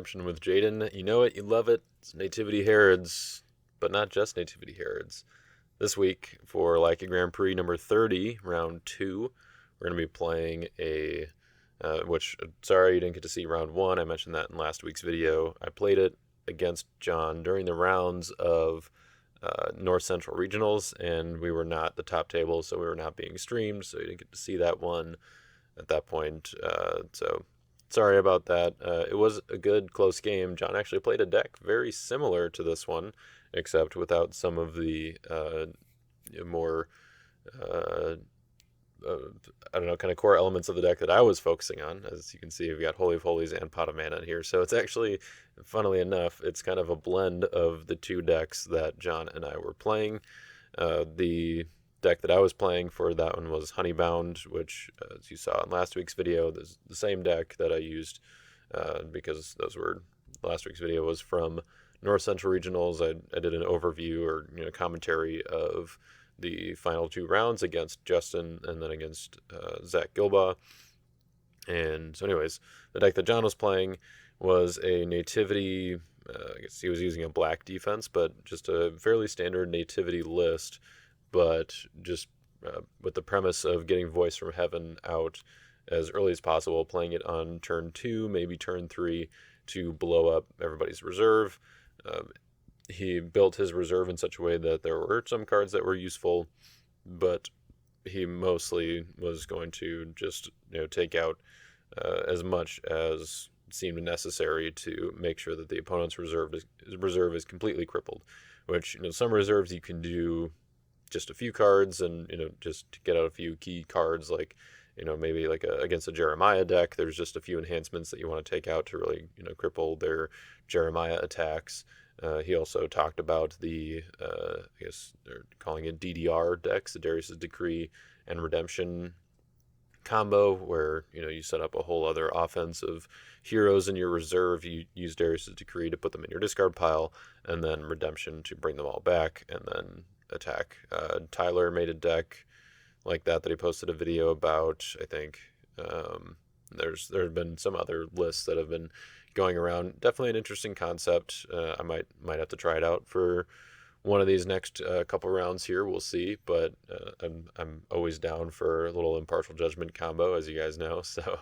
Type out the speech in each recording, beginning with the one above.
Redemption with Jaden. You know it, you love it. It's Nativity Herods, but not just Nativity Herods. This week for Lackey Grand Prix number 30, round 2, we're going to be playing sorry you didn't get to see round 1. I mentioned that in last week's video. I played it against John during the rounds of North Central Regionals, and we were not the top table, so we were not being streamed, so you didn't get to see that one at that point. So sorry about that. It was a good, close game. John actually played a deck very similar to this one, except without some of the more, I don't know, kind of core elements of the deck that I was focusing on. As you can see, we've got Holy of Holies and Pot of Mana in here. So it's actually, funnily enough, it's kind of a blend of the two decks that John and I were playing. The deck that I was playing for that one was Honeybound, which, as you saw in last week's video, is the same deck that I used because last week's video was from North Central Regionals. I did an overview or commentary of the final 2 rounds against Justin and then against Zach Gilbaugh. And so anyways, the deck that John was playing was a Nativity, I guess he was using a black defense, but just a fairly standard Nativity list, but just with the premise of getting Voice from Heaven out as early as possible, playing it on turn 2, maybe turn 3, to blow up everybody's reserve. He built his reserve in such a way that there were some cards that were useful, but he mostly was going to just take out as much as seemed necessary to make sure that the opponent's reserve is completely crippled. Which some reserves you can do just a few cards and just to get out a few key cards, like maybe like against a Jeremiah deck, there's just a few enhancements that you want to take out to really cripple their Jeremiah attacks. He also talked about the I guess they're calling it DDR decks, the Darius' Decree and Redemption combo, where you set up a whole other offense of heroes in your reserve. You use Darius' Decree to put them in your discard pile, and then Redemption to bring them all back and then attack. Tyler made a deck like that he posted a video about. I think there have been some other lists that have been going around. Definitely an interesting concept. I might have to try it out for one of these next couple rounds here. We'll see, but I'm always down for a little impartial judgment combo, as you guys know. So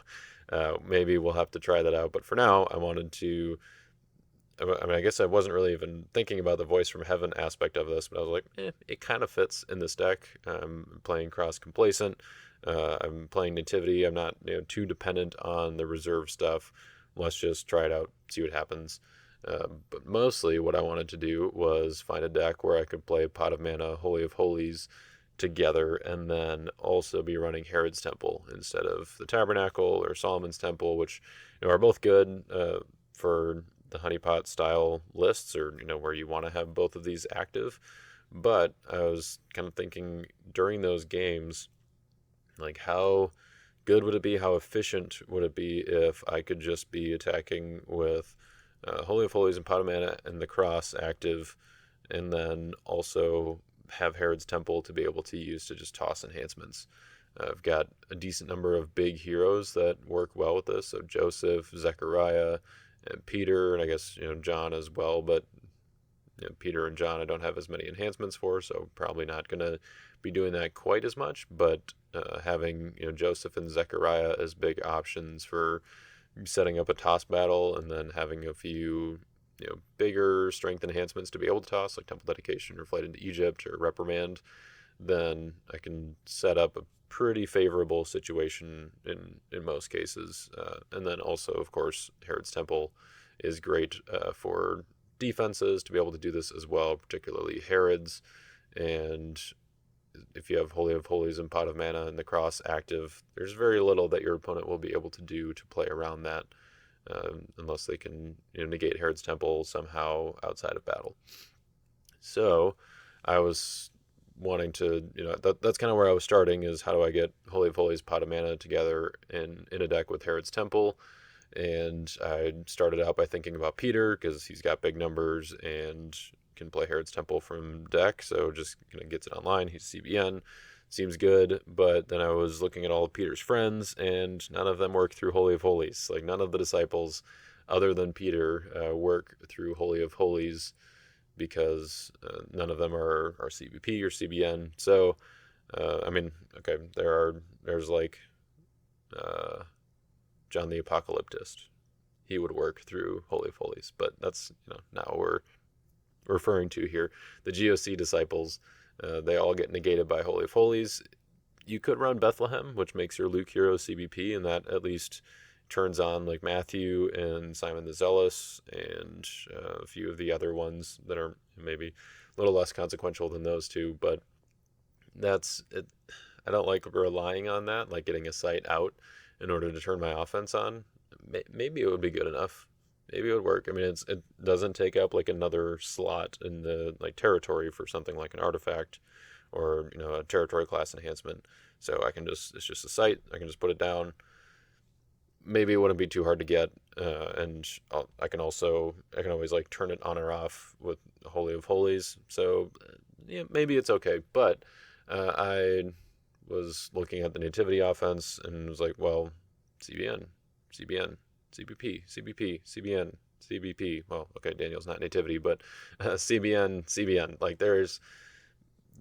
maybe we'll have to try that out. But for now, I wanted to. I guess I wasn't really even thinking about the Voice from Heaven aspect of this, but I was like, it kind of fits in this deck. I'm playing Cross Complacent. I'm playing Nativity. I'm not too dependent on the reserve stuff. Let's just try it out, see what happens. But mostly what I wanted to do was find a deck where I could play Pot of Mana, Holy of Holies together, and then also be running Herod's Temple instead of the Tabernacle or Solomon's Temple, which are both good for the Honeypot-style lists, or where you want to have both of these active. But I was kind of thinking during those games, like, how good would it be, how efficient would it be if I could just be attacking with Holy of Holies and Pot of Mana and the Cross active, and then also have Herod's Temple to be able to use to just toss enhancements. I've got a decent number of big heroes that work well with this, so Joseph, Zechariah, and Peter, and I guess John as well, but Peter and John I don't have as many enhancements for, so probably not going to be doing that quite as much. But having Joseph and Zechariah as big options for setting up a toss battle, and then having a few bigger strength enhancements to be able to toss, like Temple Dedication or Flight into Egypt or Reprimand, then I can set up a pretty favorable situation in most cases. And then also, of course, Herod's Temple is great for defenses to be able to do this as well, particularly Herod's. And if you have Holy of Holies and Pot of Mana and the Cross active, there's very little that your opponent will be able to do to play around that, unless they can negate Herod's Temple somehow outside of battle. So I was wanting to, that's kind of where I was starting, is how do I get Holy of Holies, Pot of Mana together in a deck with Herod's Temple. And I started out by thinking about Peter, because he's got big numbers and can play Herod's Temple from deck, so just gets it online. He's CBN, seems good. But then I was looking at all of Peter's friends, and none of them work through Holy of Holies. Like, none of the disciples other than Peter, work through Holy of Holies, because none of them are CBP or CBN. So, I mean, okay, there's like John the Apocalyptist. He would work through Holy of Holies, but that's, not what we're referring to here. The GOC disciples, they all get negated by Holy of Holies. You could run Bethlehem, which makes your Luke hero CBP, and that at least turns on like Matthew and Simon the Zealous and a few of the other ones that are maybe a little less consequential than those two. But that's it. I don't like relying on that, like getting a site out in order to turn my offense on. Maybe it would be good enough. Maybe it would work. I mean, it doesn't take up like another slot in the like territory for something like an artifact or a territory class enhancement. So it's just a site. I can just put it down. Maybe it wouldn't be too hard to get, and I can always like turn it on or off with Holy of Holies. So yeah, maybe it's okay. But I was looking at the Nativity offense and was like, well, CBN, CBN, CBP, CBP, CBN, CBP. Well, okay, Daniel's not Nativity, but CBN, CBN. Like there's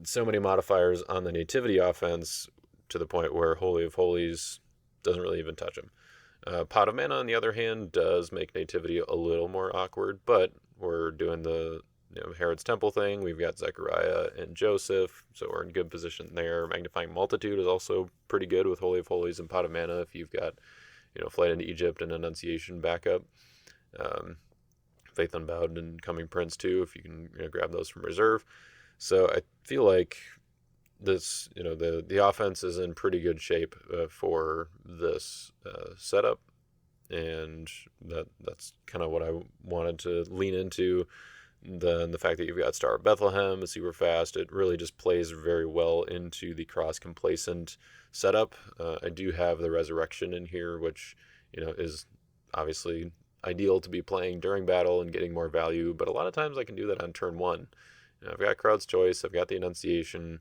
so many modifiers on the Nativity offense to the point where Holy of Holies doesn't really even touch them. Pot of Mana, on the other hand, does make Nativity a little more awkward, but we're doing the Herod's Temple thing. We've got Zechariah and Joseph, so we're in good position there. Magnifying Multitude is also pretty good with Holy of Holies and Pot of Mana if you've got Flight into Egypt and Annunciation backup. Faith Unbowed and Coming Prince too, if you can grab those from reserve. So I feel like this, the offense is in pretty good shape for this setup, and that's kind of what I wanted to lean into. The fact that you've got Star of Bethlehem is super fast. It really just plays very well into the cross complacent setup. I do have the Resurrection in here, which is obviously ideal to be playing during battle and getting more value, but a lot of times I can do that on turn one. I've got Crowd's Choice, I've got the Annunciation,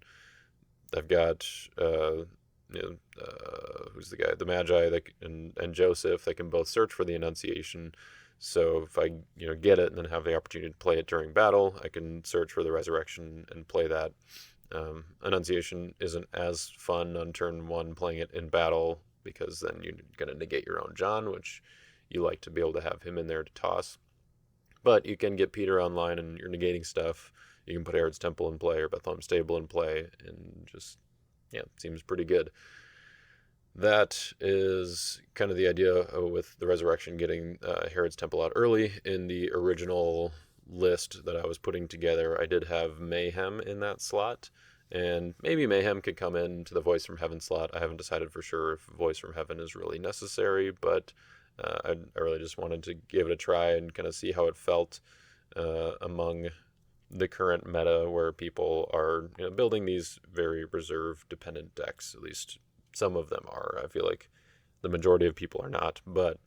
I've got who's the guy, the Magi and Joseph. They can both search for the Annunciation. So if I get it and then have the opportunity to play it during battle, I can search for the Resurrection and play that. Annunciation isn't as fun on turn one playing it in battle, because then you're going to negate your own John, which you like to be able to have him in there to toss. But you can get Peter online and you're negating stuff. You can put Herod's Temple in play or Bethlehem Stable in play, and just, it seems pretty good. That is kind of the idea with the Resurrection, getting Herod's Temple out early. In the original list that I was putting together, I did have Mayhem in that slot, and maybe Mayhem could come into the Voice from Heaven slot. I haven't decided for sure if Voice from Heaven is really necessary, but I really just wanted to give it a try and kind of see how it felt among the current meta, where people are building these very reserve dependent decks. At least some of them are. I feel like the majority of people are not, but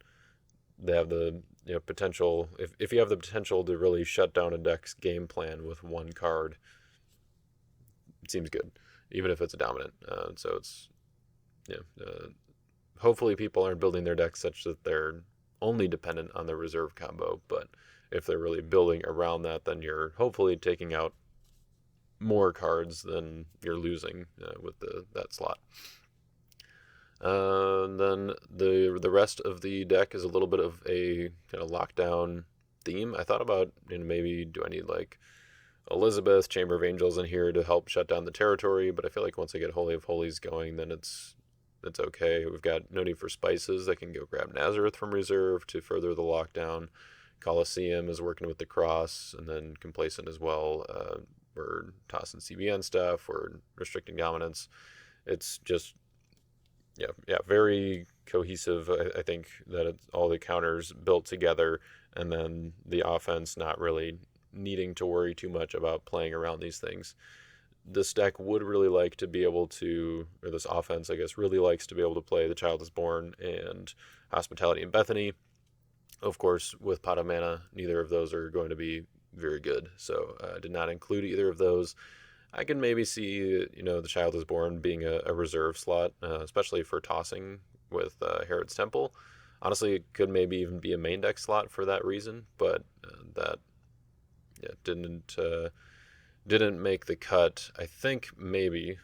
they have the potential. If you have the potential to really shut down a deck's game plan with one card, it seems good, even if it's a dominant. So it's hopefully people aren't building their decks such that they're only dependent on the reserve combo, but if they're really building around that, then you're hopefully taking out more cards than you're losing with that slot. Then the rest of the deck is a little bit of a kind of lockdown theme. I thought about maybe do I need like Elizabeth, Chamber of Angels in here to help shut down the territory, but I feel like once I get Holy of Holies going, then it's okay. We've got no need for spices. I can go grab Nazareth from reserve to further the lockdown. Colosseum is working with the cross, and then Complacent as well. We're tossing CBN stuff. We're restricting dominance. It's just, very cohesive. I think that it's all the counters built together, and then the offense not really needing to worry too much about playing around these things. This deck would really like to be able to, or this offense, I guess, really likes to be able to play The Child is Born and Hospitality and Bethany. Of course, with Pot of Mana, neither of those are going to be very good, so I did not include either of those. I can maybe see, The Child is Born being a reserve slot, especially for tossing with Herod's Temple. Honestly, it could maybe even be a main deck slot for that reason, but that yeah, didn't make the cut. I think maybe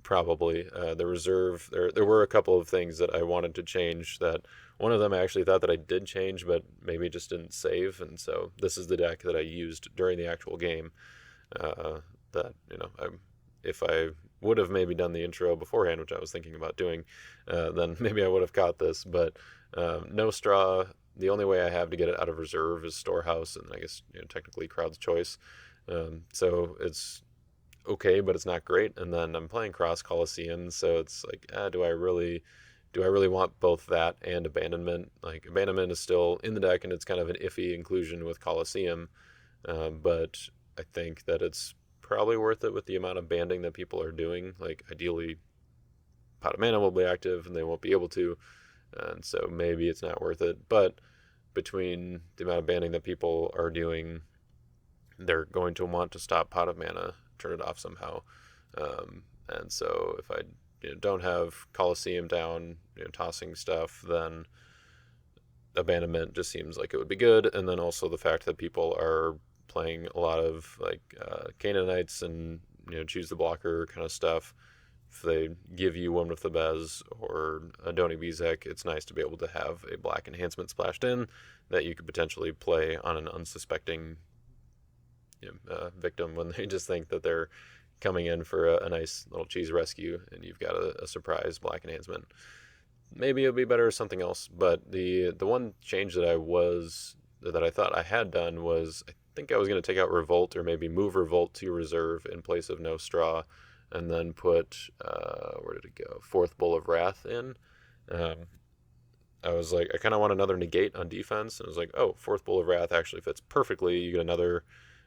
probably the reserve. There were a couple of things that I wanted to change. That one of them I actually thought that I did change, but maybe just didn't save, and so this is the deck that I used during the actual game. Uh, that if I would have maybe done the intro beforehand, which I was thinking about doing, then maybe I would have caught this. But no straw. The only way I have to get it out of reserve is storehouse, and I guess technically crowd's choice. So it's okay, but it's not great. And then I'm playing Cross Coliseum, so it's like, do I really want both that and abandonment? Like abandonment is still in the deck, and it's kind of an iffy inclusion with Coliseum, but I think that it's probably worth it with the amount of banding that people are doing. Like ideally, Pot of Mana will be active, and they won't be able to, and so maybe it's not worth it. But between the amount of banding that people are doing, they're going to want to stop Pot of Mana, turn it off somehow. And so if I don't have Coliseum down, tossing stuff, then abandonment just seems like it would be good. And then also the fact that people are playing a lot of like Canaanites and choose the blocker kind of stuff. If they give you one with the Bez or a Doni Bizek, it's nice to be able to have a black enhancement splashed in that you could potentially play on an unsuspecting victim when they just think that they're coming in for a nice little cheese rescue and you've got a surprise black enhancement. Maybe it'll be better as something else, but the one change that I thought I had done was I think I was going to take out Revolt or maybe move Revolt to reserve in place of No Straw, and then put where did it go? Fourth Bull of Wrath in. I was like, I kind of want another negate on defense, and I was like, oh, Fourth Bull of Wrath actually fits perfectly. You get another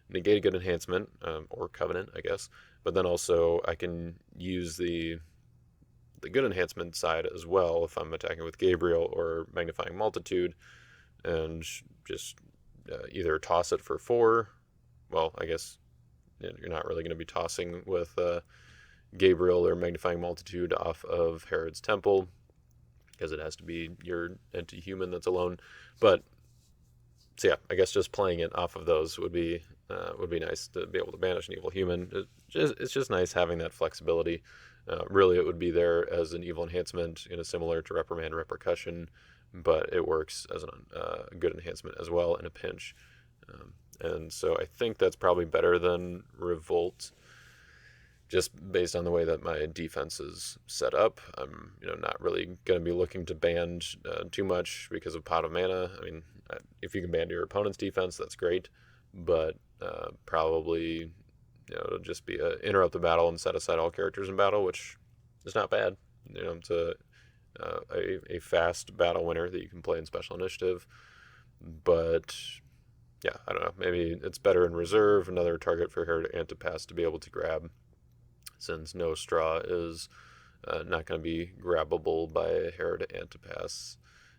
negate a good enhancement, or Covenant, I guess. But then also I can use the good enhancement side as well if I'm attacking with Gabriel or Magnifying Multitude, and just either toss it for 4. Well, I guess you're not really going to be tossing with Gabriel or Magnifying Multitude off of Herod's Temple because it has to be your anti-human that's alone. But so yeah, I guess just playing it off of those would be nice to be able to banish an evil human. It's just nice having that flexibility. Really, it would be there as an evil enhancement, similar to Reprimand Repercussion, but it works as a good enhancement as well in a pinch. And so I think that's probably better than Revolt, just based on the way that my defense is set up. I'm not really going to be looking to ban too much because of Pot of Mana. I mean, if you can ban your opponent's defense, that's great, but probably it'll just be interrupt the battle and set aside all characters in battle, which is not bad. It's a fast battle winner that you can play in Special Initiative, but yeah, I don't know. Maybe it's better in reserve, another target for Herod Antipas to be able to grab, since No Straw is not going to be grabbable by Herod Antipas.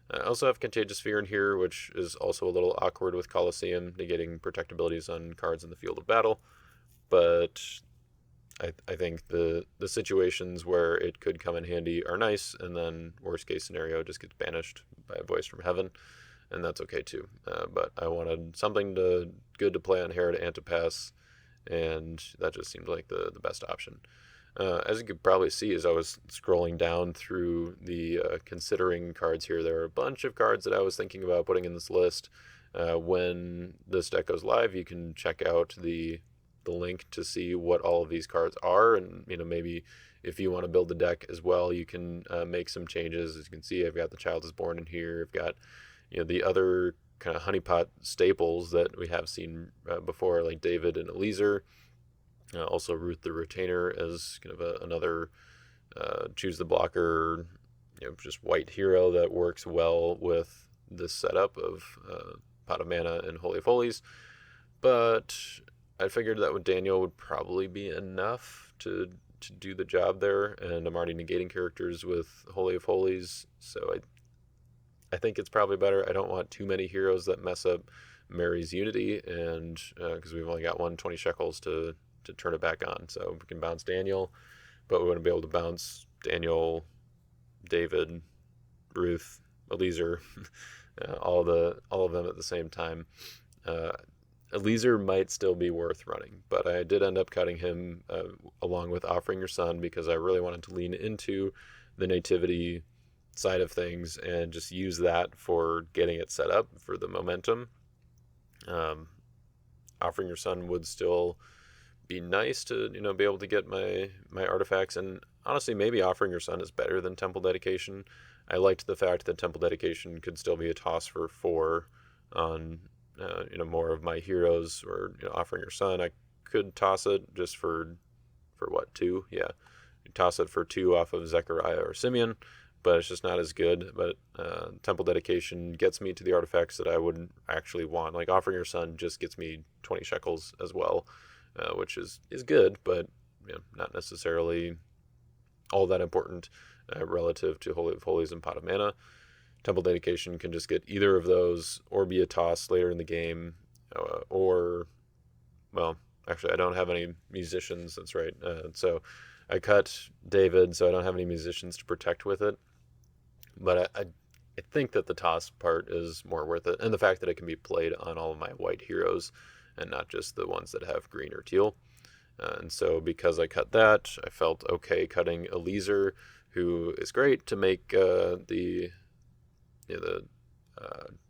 I also have Contagious Fear in here, which is also a little awkward with Coliseum, negating protectabilities on cards in the field of battle. But I think the situations where it could come in handy are nice, and then worst case scenario just gets banished by a voice from heaven, and that's okay too. But I wanted something good to play on Herod Antipas, and that just seemed like the best option. As you could probably see as I was scrolling down through the considering cards here, there are a bunch of cards that I was thinking about putting in this list. When this deck goes live, you can check out the link to see what all of these cards are, and maybe if you want to build the deck as well, you can make some changes. As you can see, I've got the Child is Born in here. I've got the other kind of honeypot staples that we have seen before, like David and Eliezer. Also Ruth the Retainer as kind of another choose the blocker, just white hero that works well with this setup of Pot of Mana and Holy of Holies. But I figured that with Daniel would probably be enough to do the job there, and I'm already negating characters with Holy of Holies, so I think it's probably better. I don't want too many heroes that mess up Mary's Unity, and because we've only got 120 shekels to turn it back on. So we can bounce Daniel, but we want to be able to bounce Daniel, David, Ruth, Eliezer, all of them at the same time. Uh, Eliezer might still be worth running, but I did end up cutting him along with Offering Your Son because I really wanted to lean into the nativity side of things and just use that for getting it set up for the momentum. Um, Offering Your Son would still be nice to be able to get my artifacts, and honestly maybe Offering Your Son is better than Temple Dedication. I liked the fact that Temple Dedication could still be a toss for 4 on more of my heroes, or Offering Your Son I could toss it just for what, 2? Yeah, toss it for 2 off of Zechariah or Simeon, but it's just not as good. But Temple Dedication gets me to the artifacts that I would actually want. Like Offering Your Son just gets me 20 shekels as well, which is good, but not necessarily all that important relative to Holy of Holies and Pot of Mana. Temple Dedication can just get either of those or be a toss later in the game, or, well, actually, I don't have any musicians, that's right. So I cut David, so I don't have any musicians to protect with it. But I think that the toss part is more worth it, and the fact that it can be played on all of my white heroes and not just the ones that have green or teal. And so because I cut that, I felt okay cutting Eliezer, who is great to make the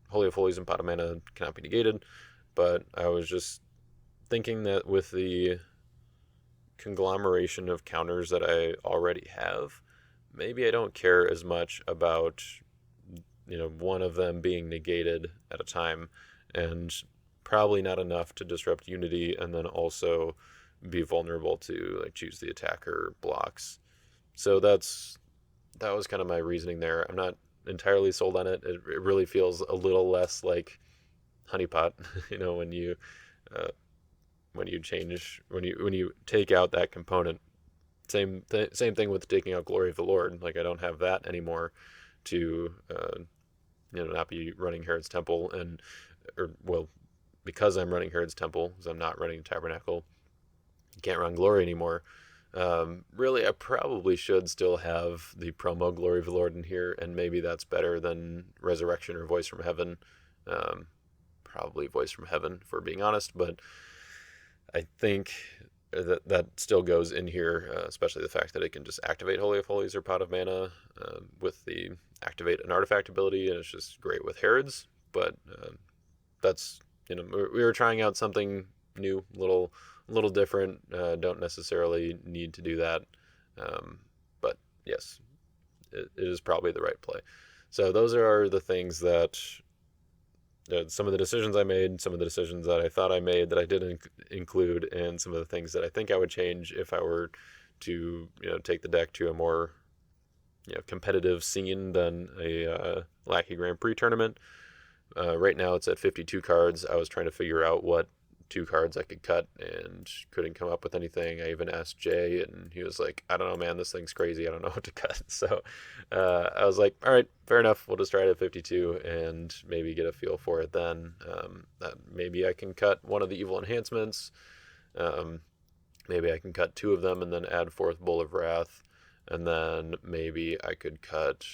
Holy of Holies and Pot of Mana cannot be negated. But I was just thinking that with the conglomeration of counters that I already have, maybe I don't care as much about one of them being negated at a time, and probably not enough to disrupt Unity and then also be vulnerable to like choose the attacker blocks. So that was kind of my reasoning there. I'm not entirely sold on it. It really feels a little less like Honeypot, when you uh, when you take out that component. Same thing with taking out Glory of the Lord. Like I don't have that anymore to not be running Herod's Temple, and or well, because I'm running Herod's Temple, because I'm not running Tabernacle, can't run Glory anymore. Really, I probably should still have the promo Glory of the Lord in here, and maybe that's better than Resurrection or Voice from Heaven. Probably Voice from Heaven, for being honest, but I think that still goes in here, especially the fact that it can just activate Holy of Holies or Pot of Mana with the activate an artifact ability, and it's just great with Herod's. But that's we were trying out something new, little different. Don't necessarily need to do that, but yes, it is probably the right play. So those are the things that some of the decisions I made, some of the decisions that I thought I made that I didn't include, and some of the things that I think I would change if I were to take the deck to a more competitive scene than a Lackey Grand Prix tournament. Right now it's at 52 cards. I was trying to figure out what 2 cards I could cut and couldn't come up with anything. I even asked Jay, and he was like, I don't know, man, this thing's crazy. I don't know what to cut. So I was like, all right, fair enough. We'll just try it at 52 and maybe get a feel for it then. Maybe I can cut one of the evil enhancements. Maybe I can cut 2 of them and then add 4th Bull of Wrath. And then maybe I could cut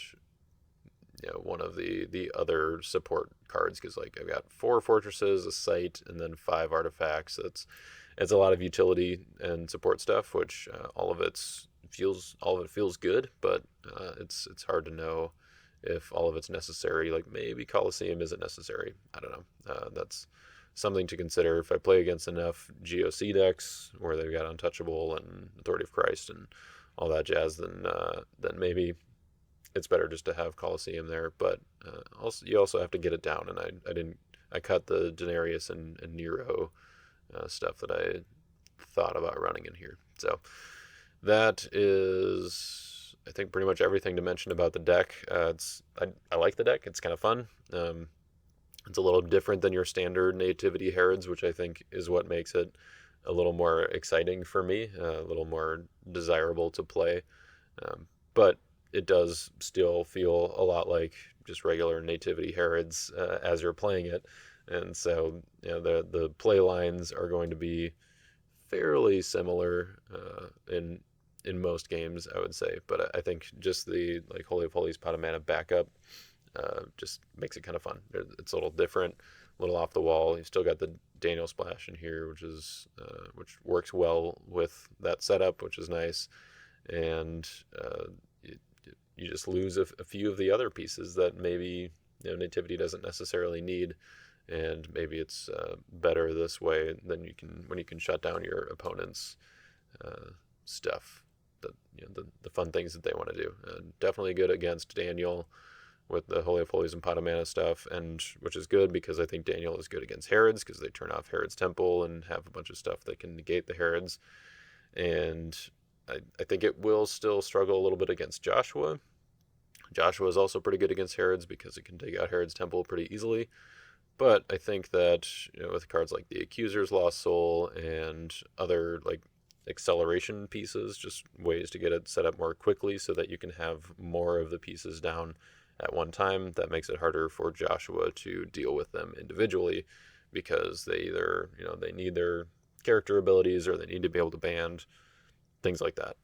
one of the other support cards, because like I've got 4 fortresses, a site, and then 5 artifacts. It's a lot of utility and support stuff, which all of it feels good, but it's hard to know if all of it's necessary. Like maybe Colosseum isn't necessary. I don't know. That's something to consider. If I play against enough GOC decks where they've got Untouchable and Authority of Christ and all that jazz, then maybe it's better just to have Colosseum there. But you also have to get it down, and I cut the Denarius and Nero stuff that I thought about running in here. So that is, I think, pretty much everything to mention about the deck. I like the deck. It's kind of fun. It's a little different than your standard Nativity Herods, which I think is what makes it a little more exciting for me, a little more desirable to play. But it does still feel a lot like just regular Nativity Herods as you're playing it. And so the play lines are going to be fairly similar in most games, I would say. But I think just the like Holy of Holies Pot of Mana backup just makes it kind of fun. It's a little different, a little off the wall. You still got the Daniel splash in here, which works well with that setup, which is nice. And you, you just lose a few of the other pieces that maybe Nativity doesn't necessarily need, and maybe it's better this way than when you can shut down your opponent's stuff, the fun things that they want to do. Definitely good against Daniel with the Holy of Holies and Pot of Mana stuff, and which is good because I think Daniel is good against Herod's because they turn off Herod's Temple and have a bunch of stuff that can negate the Herod's. And I think it will still struggle a little bit against Joshua. Joshua is also pretty good against Herod's because it can take out Herod's Temple pretty easily. But I think that with cards like the Accuser's Lost Soul and other like acceleration pieces, just ways to get it set up more quickly so that you can have more of the pieces down at one time, that makes it harder for Joshua to deal with them individually because they either they need their character abilities or they need to be able to band things like that.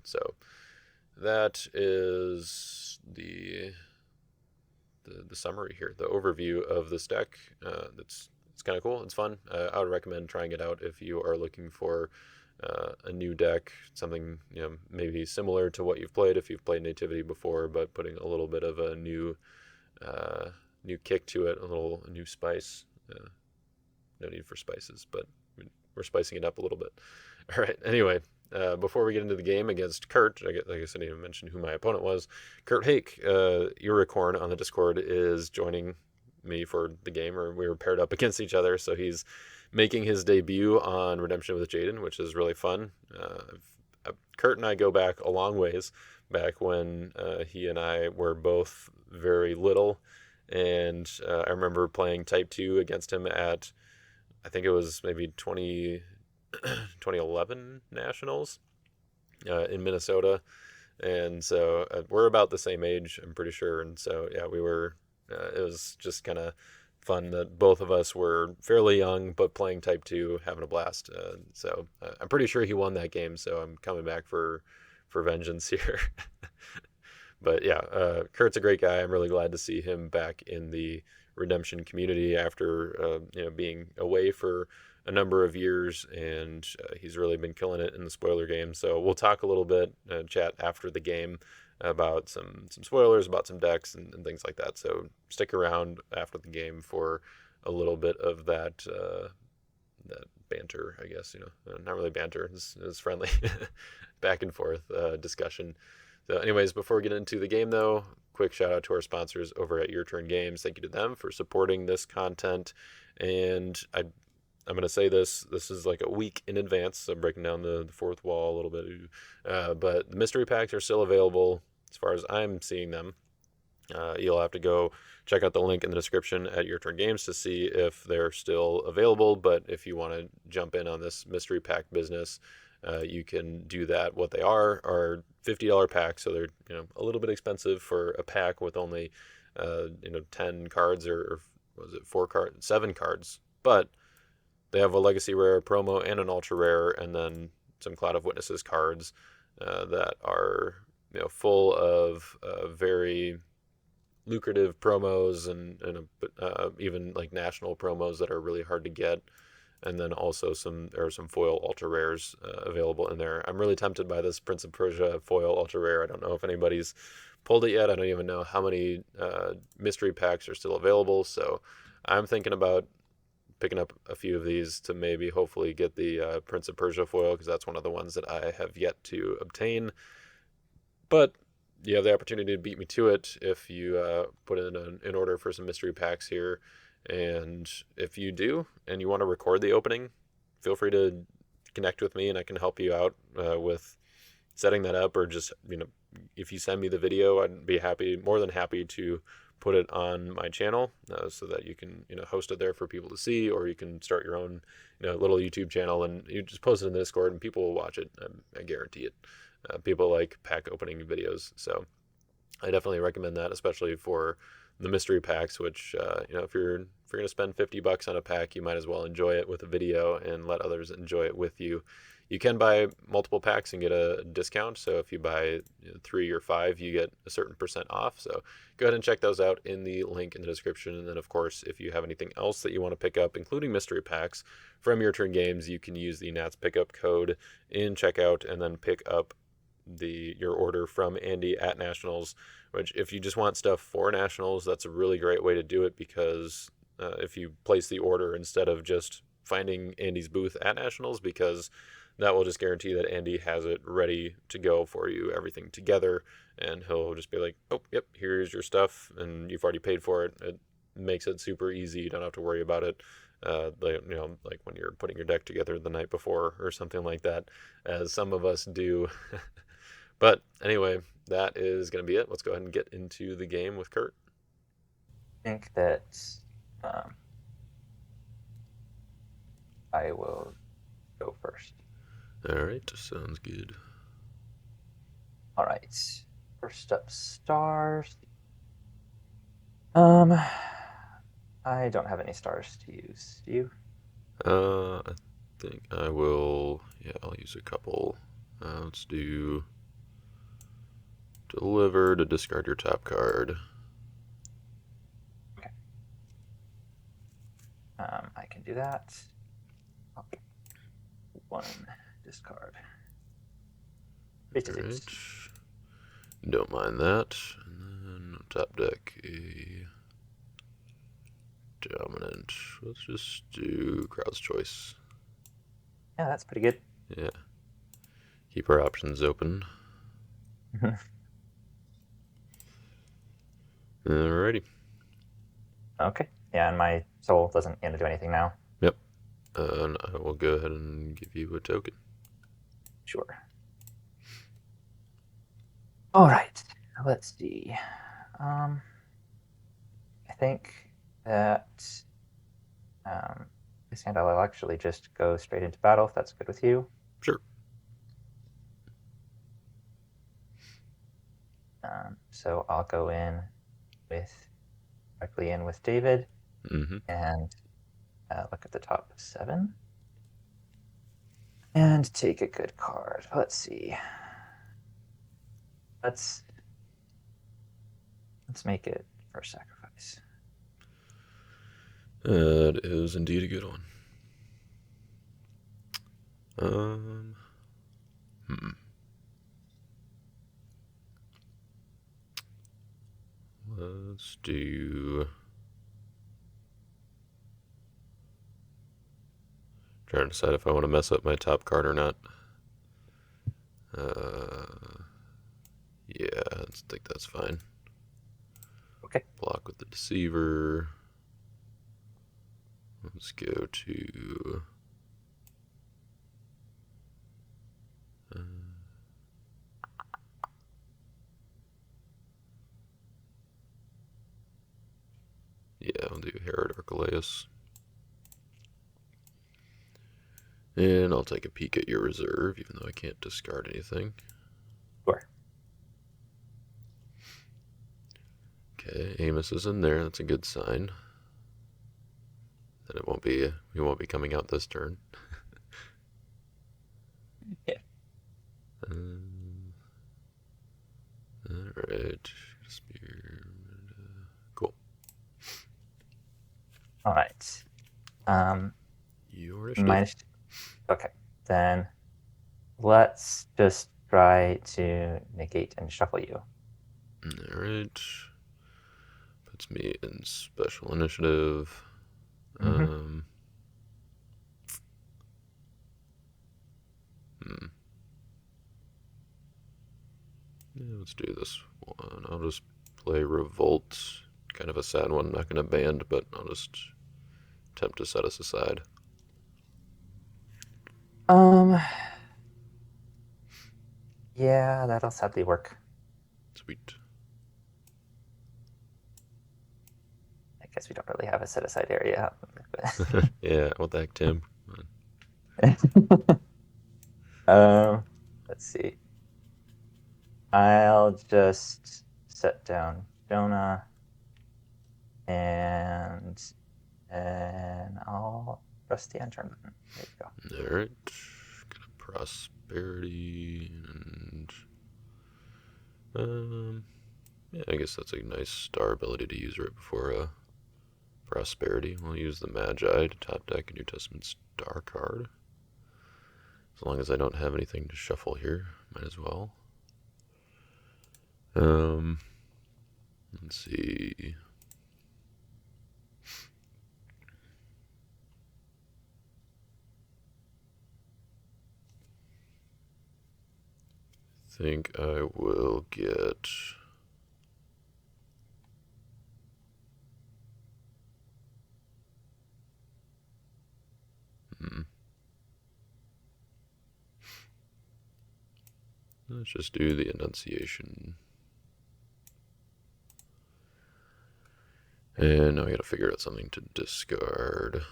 So that is the summary here, the overview of this deck. It's kind of cool. It's fun. I would recommend trying it out if you are looking for a new deck, something maybe similar to what you've played if you've played Nativity before, but putting a little bit of a new kick to it, a new spice. No need for spices, but we're spicing it up a little bit. All right. Anyway, before we get into the game against Kurt, I guess I didn't even mention who my opponent was. Kurt Hake, Uricorn on the Discord, is joining me for the game, or we were paired up against each other, so he's making his debut on Redemption with Jaden, which is really fun. Kurt and I go back a long ways, back when he and I were both very little, and I remember playing Type 2 against him at, I think it was maybe 2011 Nationals in Minnesota, and so we're about the same age, I'm pretty sure, and so yeah, we were, it was just kind of fun that both of us were fairly young, but playing Type 2, having a blast. So I'm pretty sure he won that game, so I'm coming back for vengeance here. But yeah, Kurt's a great guy. I'm really glad to see him back in the Redemption community after being away for a number of years, and he's really been killing it in the spoiler game. So we'll talk a little bit, chat after the game about some spoilers, about some decks and things like that. So stick around after the game for a little bit of that banter, I guess. Not really banter. It's friendly, back and forth discussion. So anyways, before we get into the game though, quick shout out to our sponsors over at Your Turn Games. Thank you to them for supporting this content. And I'm going to say this is like a week in advance. So I'm breaking down the fourth wall a little bit. But the mystery packs are still available as far as I'm seeing them. You'll have to go check out the link in the description at Your Turn Games to see if they're still available. But if you want to jump in on this mystery pack business, you can do that. What they are $50 packs, so they're a little bit expensive for a pack with only 10 cards, or was it 7 cards, but they have a legacy rare, promo, and an ultra rare, and then some Cloud of Witnesses cards that are full of very lucrative promos and even like national promos that are really hard to get. And then also there are some foil ultra rares available in there. I'm really tempted by this Prince of Persia foil ultra rare. I don't know if anybody's pulled it yet. I don't even know how many mystery packs are still available. So I'm thinking about picking up a few of these to maybe hopefully get the Prince of Persia foil, because that's one of the ones that I have yet to obtain. But you have the opportunity to beat me to it if you put in an order for some mystery packs here. And if you do and you want to record the opening, feel free to connect with me and I can help you out with setting that up, or just if you send me the video, I'd be more than happy to put it on my channel so that you can host it there for people to see, or you can start your own little YouTube channel and you just post it in the Discord and people will watch it. I guarantee it. People like pack opening videos, so I definitely recommend that, especially for the mystery packs, which if you're going to spend $50 on a pack, you might as well enjoy it with a video and let others enjoy it with you. You can buy multiple packs and get a discount. So if you buy 3 or 5, you get a certain percent off. So go ahead and check those out in the link in the description. And then, of course, if you have anything else that you want to pick up, including mystery packs from Your Turn Games, you can use the Nats pickup code in checkout and then pick up your order from Andy at Nationals. Which, if you just want stuff for Nationals, that's a really great way to do it, because if you place the order instead of just finding Andy's booth at Nationals, because that will just guarantee that Andy has it ready to go for you, everything together, and he'll just be like, oh, yep, here's your stuff, and you've already paid for it. It makes it super easy. You don't have to worry about it. Like when you're putting your deck together the night before or something like that, as some of us do. But anyway, that is going to be it. Let's go ahead and get into the game with Kurt. I think that I will go first. All right, sounds good. All right. First up, stars. I don't have any stars to use. Do you? I think I will. Yeah, I'll use a couple. Let's do deliver to discard your top card. Okay. I can do that. Okay. 1 discard. All right. Don't mind that. And then top deck a dominant. Let's just do crowd's choice. Yeah, that's pretty good. Yeah. Keep our options open. Alrighty. Okay. Yeah, and my soul doesn't do anything now. Yep. And I will go ahead and give you a token. Sure. All right. Let's see. I think that this hand I'll actually just go straight into battle if that's good with you. Sure. So I'll go in directly in with David and look at the top 7 and take a good card. Let's see. Let's make it first sacrifice. That is indeed a good one. Let's do. Trying to decide if I want to mess up my top card or not. Yeah, I think that's fine. Okay. Block with the deceiver. Let's go to. Yeah, I'll do Herod Archelaus. And I'll take a peek at your reserve, even though I can't discard anything. Sure. Okay, Amos is in there. That's a good sign. Then we won't be coming out this turn. Yeah. Alright. Cool. Alright. Your initiative. Okay. Then let's just try to negate and shuffle you. Alright. Puts me in special initiative. Yeah, let's do this one. I'll just play Revolt. Kind of a sad one. Not going to band, but I'll just attempt to set us aside. Yeah, that'll sadly work. Sweet. I guess we don't really have a set aside area. Yeah, what the heck, Tim? Let's see. I'll just set down Jonah and I'll press the end turn button. There you go. Alright. Gonna prosperity, and yeah, I guess that's a nice star ability to use right before prosperity. We'll use the Magi to top deck a New Testament star card. As long as I don't have anything to shuffle here, might as well. Let's see. I think I will get let's just do the Annunciation. And now I gotta figure out something to discard.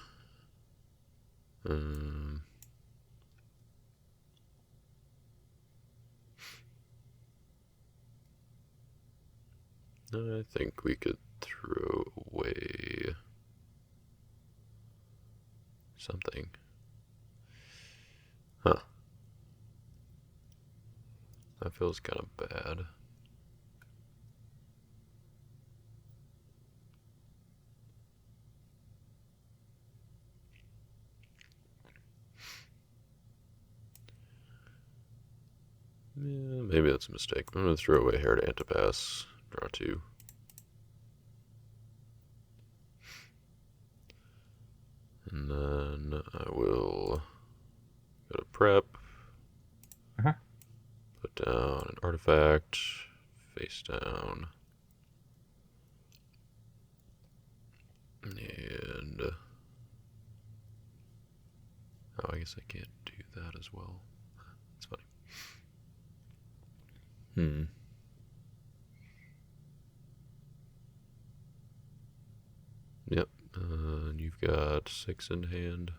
I think we could throw away something. Huh. That feels kind of bad. Yeah, maybe that's a mistake. I'm going to throw away Hair to Antipass. Draw 2. And then I will go to prep. Put down an artifact. Face down. And oh, I guess I can't do that as well. That's funny. Yep. And you've got 6 in hand.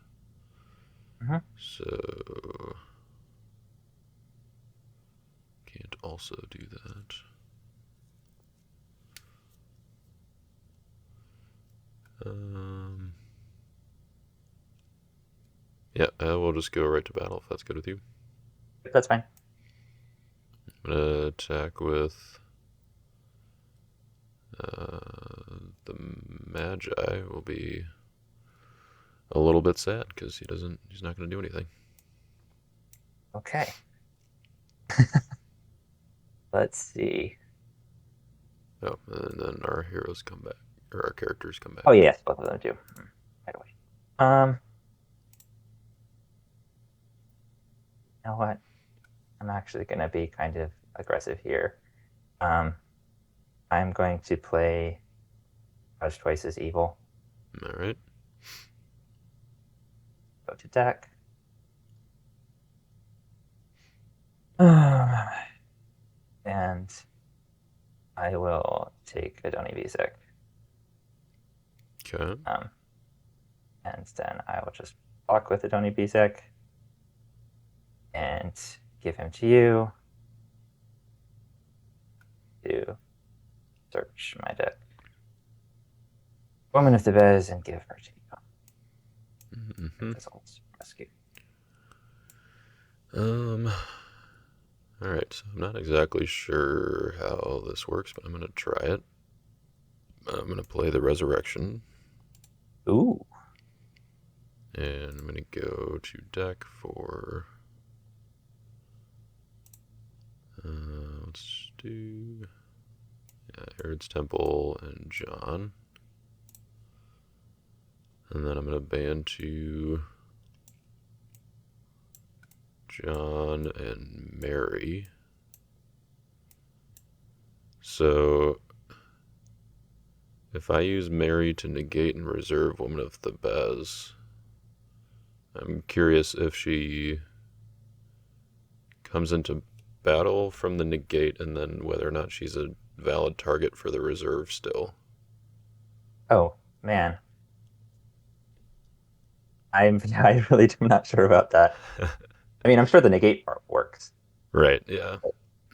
So can't also do that. Yeah, we'll just go right to battle if that's good with you. That's fine. I'm gonna attack with the Magi. Will be a little bit sad because he's not gonna do anything. Okay. Let's see. Oh, and then our heroes come back, or our characters come back. Oh yes, both of them do. Right away. You know what? I'm actually gonna be kind of aggressive here. I'm going to play Touch Twice as Evil. All right. Go to deck. And I will take Adoni Vizek. Okay. And then I will just block with Adoni Vizek and give him to you to search my deck. Woman of the Vez and give her to you. Result. Rescue. Alright, so I'm not exactly sure how this works, but I'm going to try it. I'm going to play the Resurrection. Ooh. And I'm going to go to deck for... let's do... Yeah, Herod's Temple and John. And then I'm going to ban to John and Mary. So if I use Mary to negate and reserve Woman of the Bez, I'm curious if she comes into battle from the negate and then whether or not she's a valid target for the reserve still. Oh, man. I really am not sure about that. I mean, I'm sure the negate part works. Right, yeah.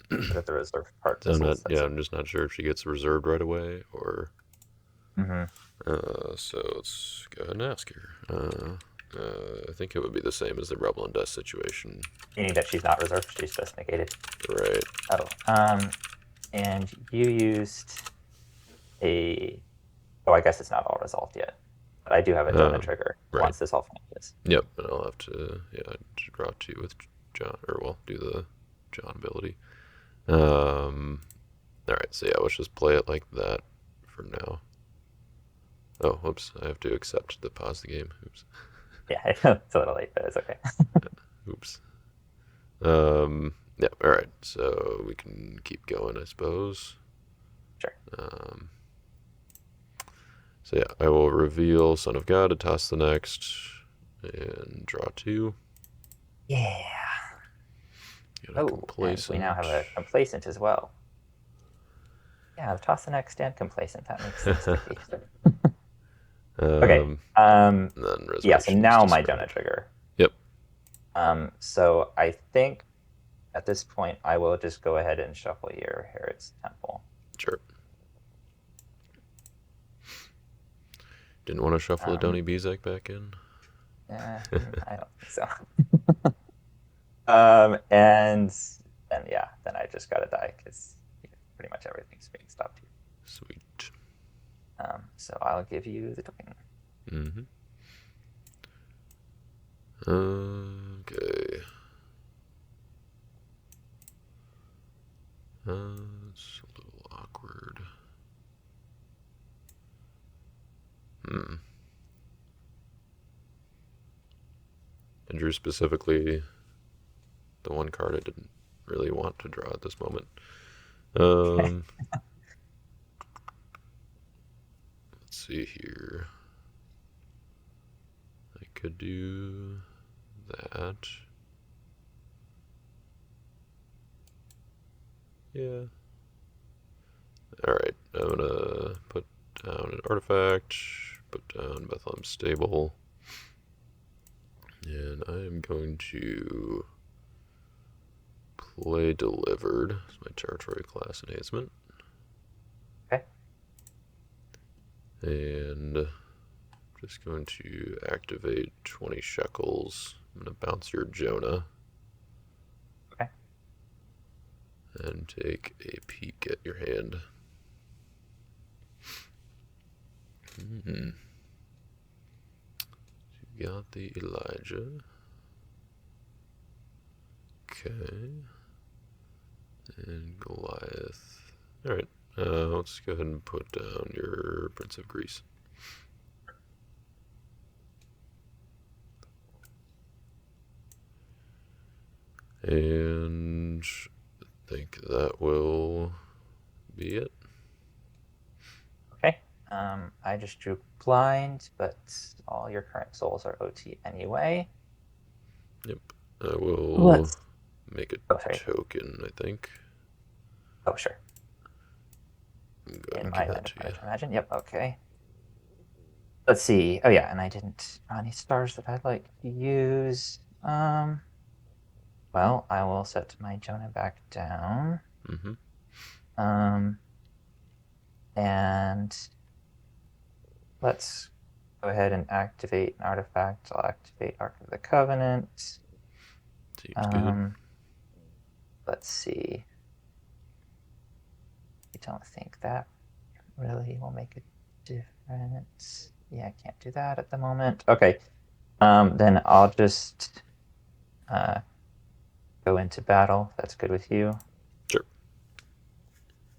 But if the reserve part I'm just not sure if she gets reserved right away or... Mm-hmm. So let's go ahead and ask her. I think it would be the same as the Rebel and Death situation. Meaning that she's not reserved, she's just negated. Right. Oh, and you used a. Oh, I guess it's not all resolved yet. But I do have a Jonah trigger right. once this all finishes. Yep, and I'll have to, draw 2 with John, or well, do the John ability. Alright, so yeah, let's just play it like that for now. Oh, whoops, I have to accept the pause the game. Oops. Yeah, it's a little late, but it's okay. Oops. Yeah, alright, so we can keep going, I suppose. Sure. So yeah, I will reveal Son of God to toss the next, and draw 2. Yeah. Oh, and we now have a complacent as well. Yeah, toss the next and complacent. That makes things tricky. Okay. Yeah, so now my Jonah trigger. Yep. So I think at this point I will just go ahead and shuffle your Herod's Temple. Sure. Didn't want to shuffle a Donny Bezek back in? I don't think so. And then yeah, then I just gotta die because pretty much everything's being stopped here. Sweet. So I'll give you the token. Mm-hmm. Okay. It's a little awkward. I drew specifically the one card I didn't really want to draw at this moment. Let's see here. I could do that. Yeah. Alright, I'm gonna put down an artifact, put down Bethlehem Stable, and I am going to play Delivered as my territory class enhancement. Okay. And I'm just going to activate 20 shekels. I'm going to bounce your Jonah. Okay. And take a peek at your hand. You got the Elijah. Okay. And Goliath. Alright, let's go ahead and put down your Prince of Greece. And I think that will be it. Okay. I just drew blind, but all your current souls are OT anyway. Yep. I will make a token, I think. Oh, sure. In my land of imagine. Yep, okay. Let's see. Oh yeah, and I didn't draw any stars that I'd like to use. Well, I will set my Jonah back down. And let's go ahead and activate an artifact. I'll activate Ark of the Covenant. Seems good. Let's see. I don't think that really will make a difference. Yeah, I can't do that at the moment. Okay. Then I'll just go into battle. That's good with you. Sure.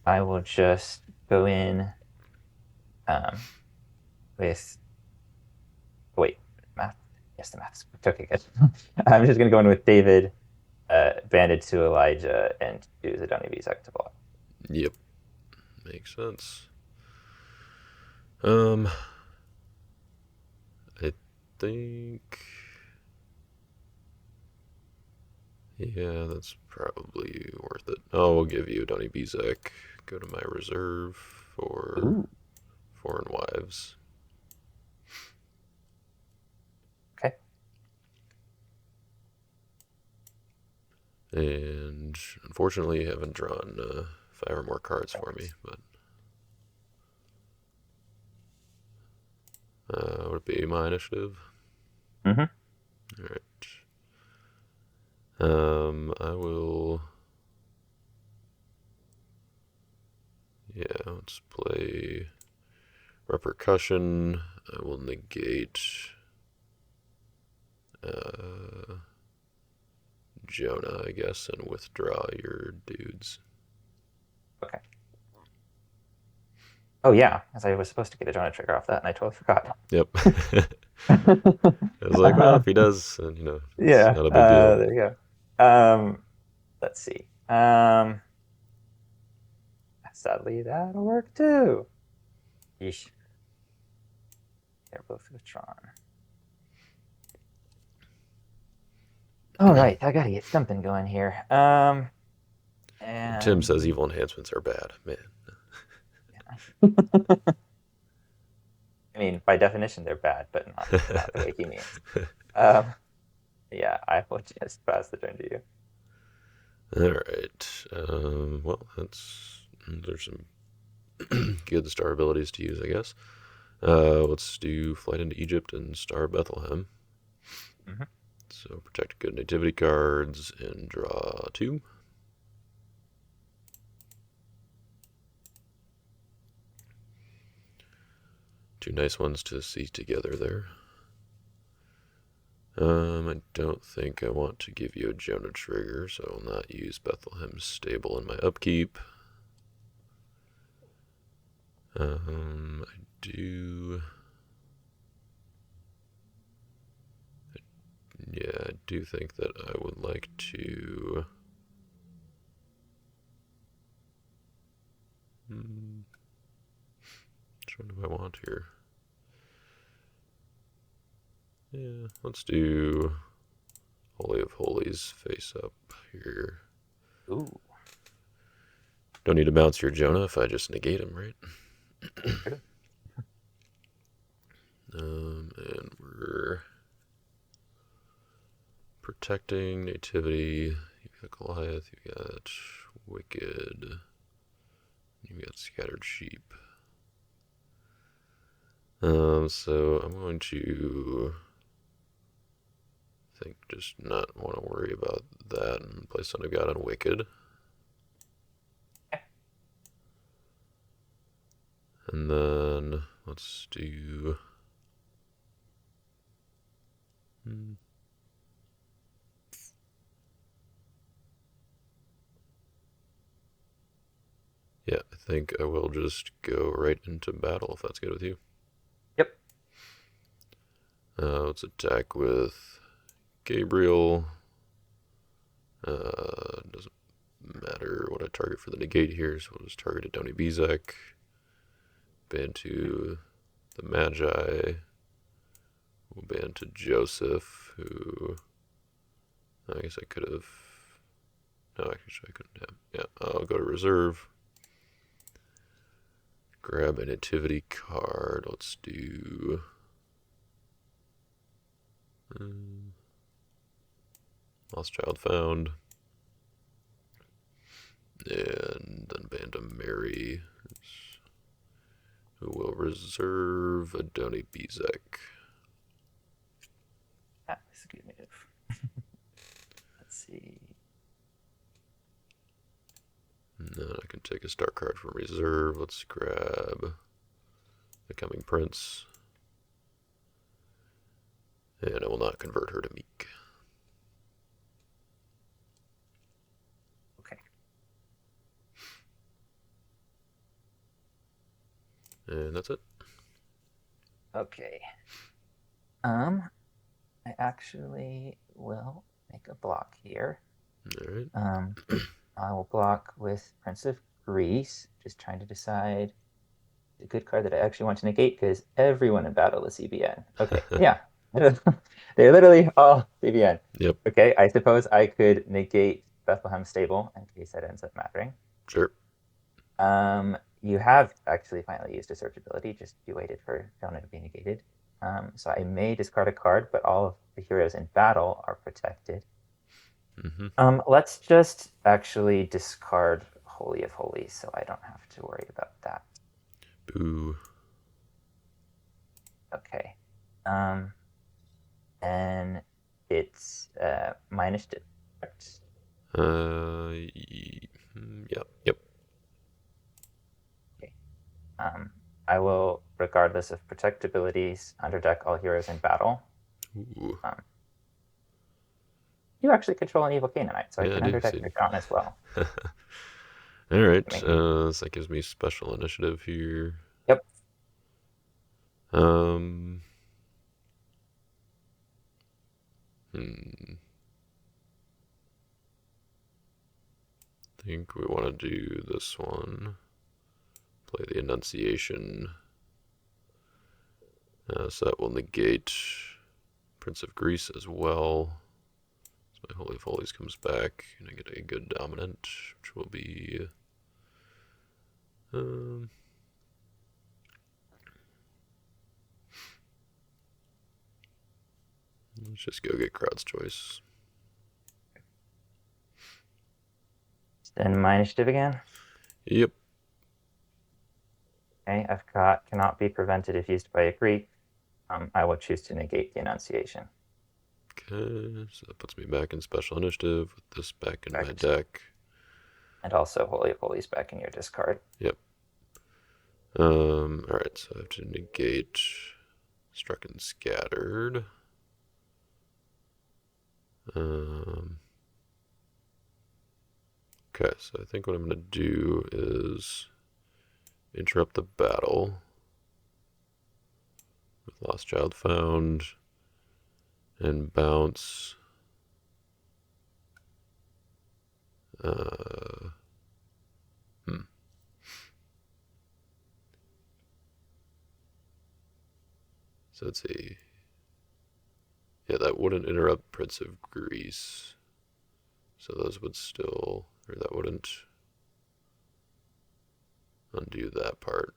I will just go in with. Wait, math. Yes, the math's okay. Good. I'm just gonna go in with David, banded to Elijah, and do the Donny Bezek to block. Yep, makes sense. I think. Yeah, that's probably worth it. Oh, we'll give you Donny Bezek. Go to my reserve for Foreign Wives. Okay. And unfortunately, you haven't drawn 5 or more cards for me, but would it be my initiative? Mm-hmm. All right. I will. Yeah, let's play Repercussion. I will negate Jonah, I guess, and withdraw your dudes. Okay. Oh yeah, as I was supposed to get a donut trigger off that, and I totally forgot. Yep. I was like, well, if he does, then, it's Yeah, not a big deal. there you go. Let's see. Sadly, that'll work too. Yeesh. They're both withdrawn. All right, I gotta get something going here. Tim says And evil enhancements are bad. Man. I mean, by definition, they're bad, but not the way he means. Um, yeah, I will just pass the turn to you. All right. Well, there's some good star abilities to use, I guess. Let's do Flight into Egypt and Star Bethlehem. Mm-hmm. So protect good nativity cards and draw 2. Two nice ones to see together there. I don't think I want to give you a Jonah trigger, so I will not use Bethlehem's Stable in my upkeep. I do. Yeah, I do think that I would like to. Which one do I want here? Yeah, let's do Holy of Holies face up here. Ooh. Don't need to bounce your Jonah if I just negate him, right? And we're protecting Nativity. You've got Goliath, you've got Wicked, you've got Scattered Sheep. So I'm going to just not want to worry about that and play Son of God on Wicked. And then let's do. Yeah, I think I will just go right into battle if that's good with you. Yep. Let's attack with Gabriel. Doesn't matter what I target for the negate here, so we'll just target a Doni Bizek. Ban to the Magi. We'll ban to Joseph, who I guess I could have. No, actually I couldn't have. Yeah, I'll go to reserve. Grab a nativity card. Let's do. Lost Child Found. And then Band of Mary, who will reserve a Doni Bizek. That's a good move. Let's see. And then I can take a start card from reserve. Let's grab the Coming Prince. And I will not convert her to Meek. Okay. And that's it. Okay. I actually will make a block here. All right. I will block with Prince of Greece, just trying to decide a good card that I actually want to negate because everyone in battle is CBN. Okay, yeah. They're literally all CBN. Yep. Okay, I suppose I could negate Bethlehem Stable in case that ends up mattering. Sure. You have actually finally used a search ability, just you waited for Jonah to be negated. So I may discard a card, but all of the heroes in battle are protected. Let's just actually discard Holy of Holies so I don't have to worry about that. Boo. Okay. and it's minus two. Yep, yep. Okay. I will, regardless of protect abilities, underdeck all heroes in battle. Ooh. Um, you actually control an evil Canaanite, so I Yeah, I can do underdeck see. your John as well. All right, Make, so that gives me special initiative here. yep. Um, hmm. I think we want to do this one. Play the Annunciation. So that will negate Prince of Greece as well. So my Holy of Holies comes back, and I get a good dominant, which will be. Um, let's just go get Crowd's Choice. Then my initiative again. Yep. Okay, I've got cannot be prevented if used by a Greek. I will choose to negate the Annunciation. Okay, so that puts me back in special initiative with this back in my Correct. deck. And also Holy of Holies back in your discard. Yep. Alright, so I have to negate Struck and Scattered. Okay, so I think what I'm going to do is interrupt the battle with Lost Child Found and bounce. Uh, hmm. So let's see. Yeah, that wouldn't interrupt Prince of Greece. So those would still, or that wouldn't undo that part.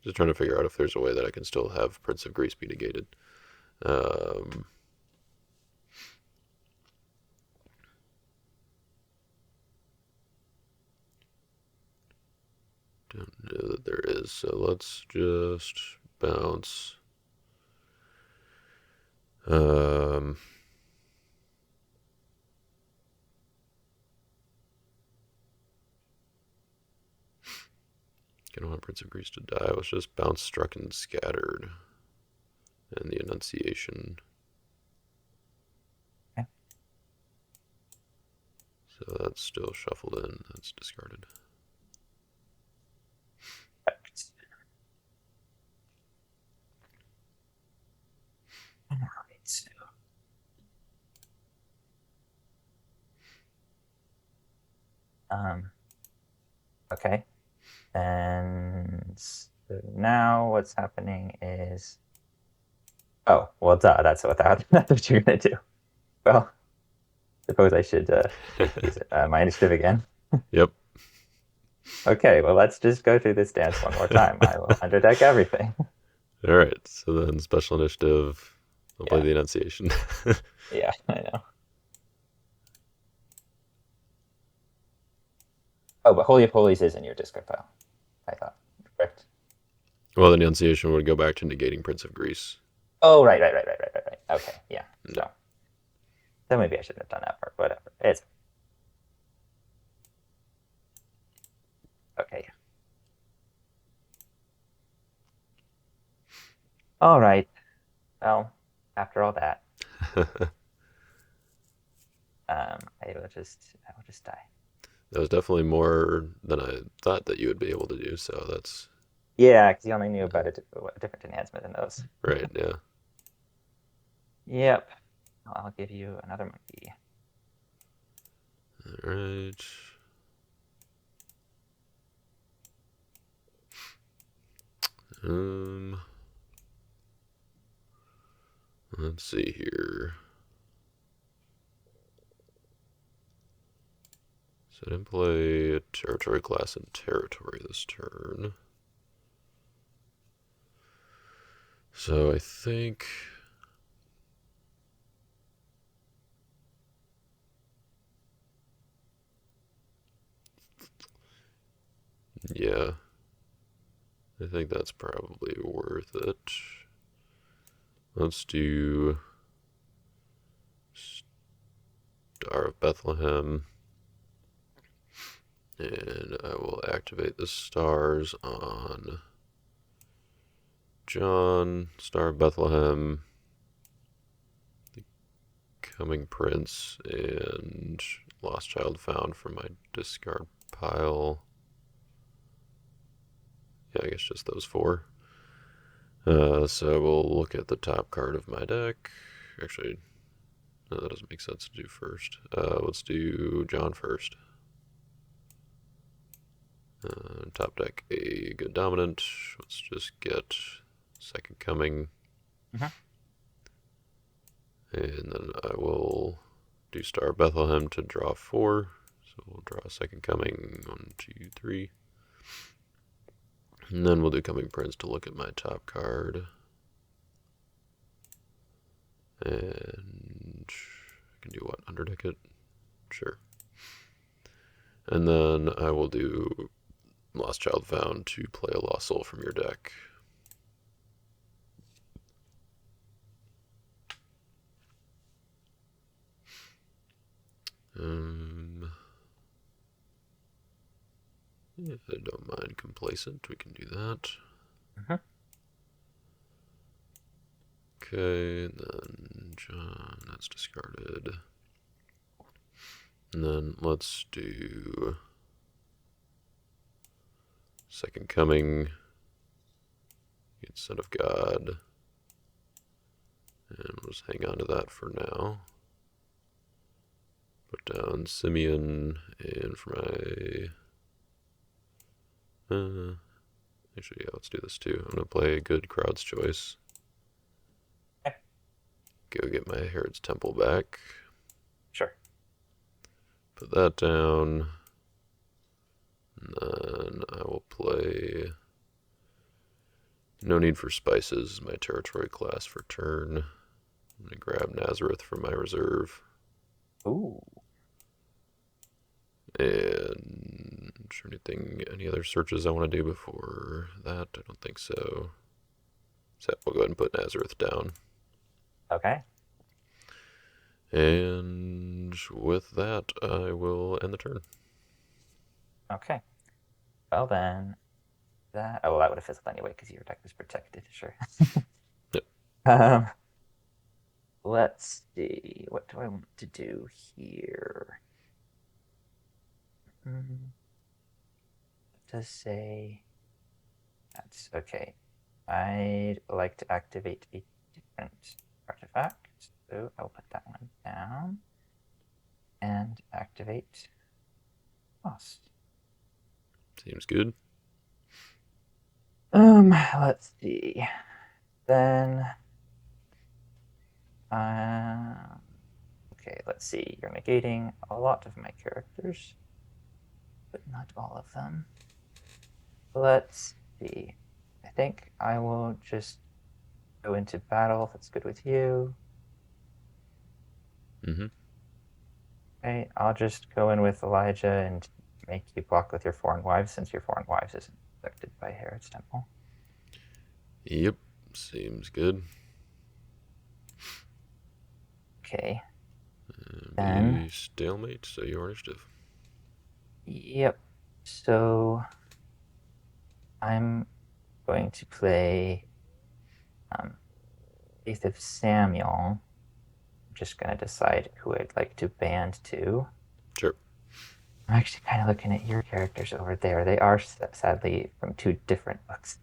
Just trying to figure out if there's a way that I can still have Prince of Greece be negated. Um, don't know that there is, so let's just bounce. Um, I don't want Prince of Greece to die. Let's just bounce Struck and Scattered and the Annunciation. Okay. So that's still shuffled in. That's discarded. All right. So, okay. And so now what's happening is, oh, well, duh, that's that's what you're gonna do. Well, suppose I should use it. My initiative again. Yep. Okay, well, let's just go through this dance one more time. I will underdeck everything. All right. So then special initiative. I'll play Yeah, the Annunciation. yeah, I know. Oh, but Holy of Holies is in your discard pile, I thought. Correct. Well, the Annunciation would go back to negating Prince of Greece. Oh, right. Okay, yeah. Yeah. So then maybe I shouldn't have done that part. Whatever. It's okay. All right. Well, after all that, I will just die. That was definitely more than I thought that you would be able to do. So that's Yeah, because you only knew about a different enhancement in those. right. Yeah. Yep. I'll give you another monkey. All right. Um, let's see here. So I didn't play a territory class in territory this turn. So I think. Yeah. I think that's probably worth it. Let's do Star of Bethlehem. And I will activate the stars on John, Star of Bethlehem, the Coming Prince, and Lost Child Found from my discard pile. Yeah, I guess just those four. So we'll look at the top card of my deck. Actually, no, that doesn't make sense to do first. Let's do John first. Top deck a good dominant. Let's just get Second Coming. Mm-hmm. And then I will do Star Bethlehem to draw 4. So we'll draw Second Coming. 1, 2, 3. And then we'll do Coming Prince to look at my top card. And I can do what? Underdeck it? Sure. And then I will do Lost Child Found to play a Lost Soul from your deck. If I don't mind Complacent, we can do that. Mm-hmm. Okay, and then John, that's discarded. And then let's do Second Coming, get Son of God, and we'll just hang on to that for now. Put down Simeon, and for my... actually, yeah, let's do this too. I'm going to play Good Crowd's Choice. Okay. Go get my Herod's Temple back. Sure. Put that down. And then I will play No Need for Spices, my territory class for turn. I'm going to grab Nazareth from my reserve. Ooh. And is there any other searches I want to do before that? I don't think so. So we'll go ahead and put Nazareth down. Okay. And with that, I will end the turn. Okay. Well then, that would have fizzled anyway because your deck was protected. Sure. Yep. Um. Let's see. What do I want to do here? Does say that's okay. I'd like to activate a different artifact, so I'll put that one down and activate Lost. Seems good. Let's see. Then, okay, let's see. You're negating a lot of my characters, but not all of them. Let's see. I think I will just go into battle if it's good with you. Mm-hmm. Okay, I'll just go in with Elijah and make you block with your Foreign Wives since your Foreign Wives isn't affected by Herod's Temple. Yep, seems good. Okay. Then stalemate, so your initiative. Yep. So I'm going to play Faith of Samuel. I'm just going to decide who I'd like to band to. Sure. I'm actually kind of looking at your characters over there. They are sadly from 2 different books.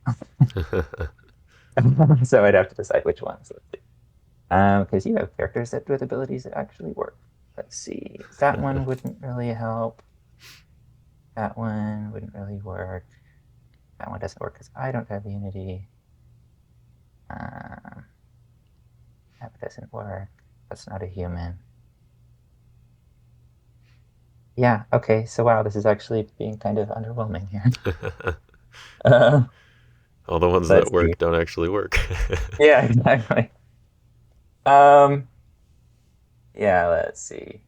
So I'd have to decide which ones. Let's see. Because you have characters that with abilities that actually work. Let's see. That one wouldn't really help. That one wouldn't really work. That one doesn't work because I don't have Unity. That doesn't work. That's not a human. Yeah, okay. So wow, this is actually being kind of underwhelming here. All the ones that Let's work see. don't actually work. Yeah, exactly. Um, yeah, let's see.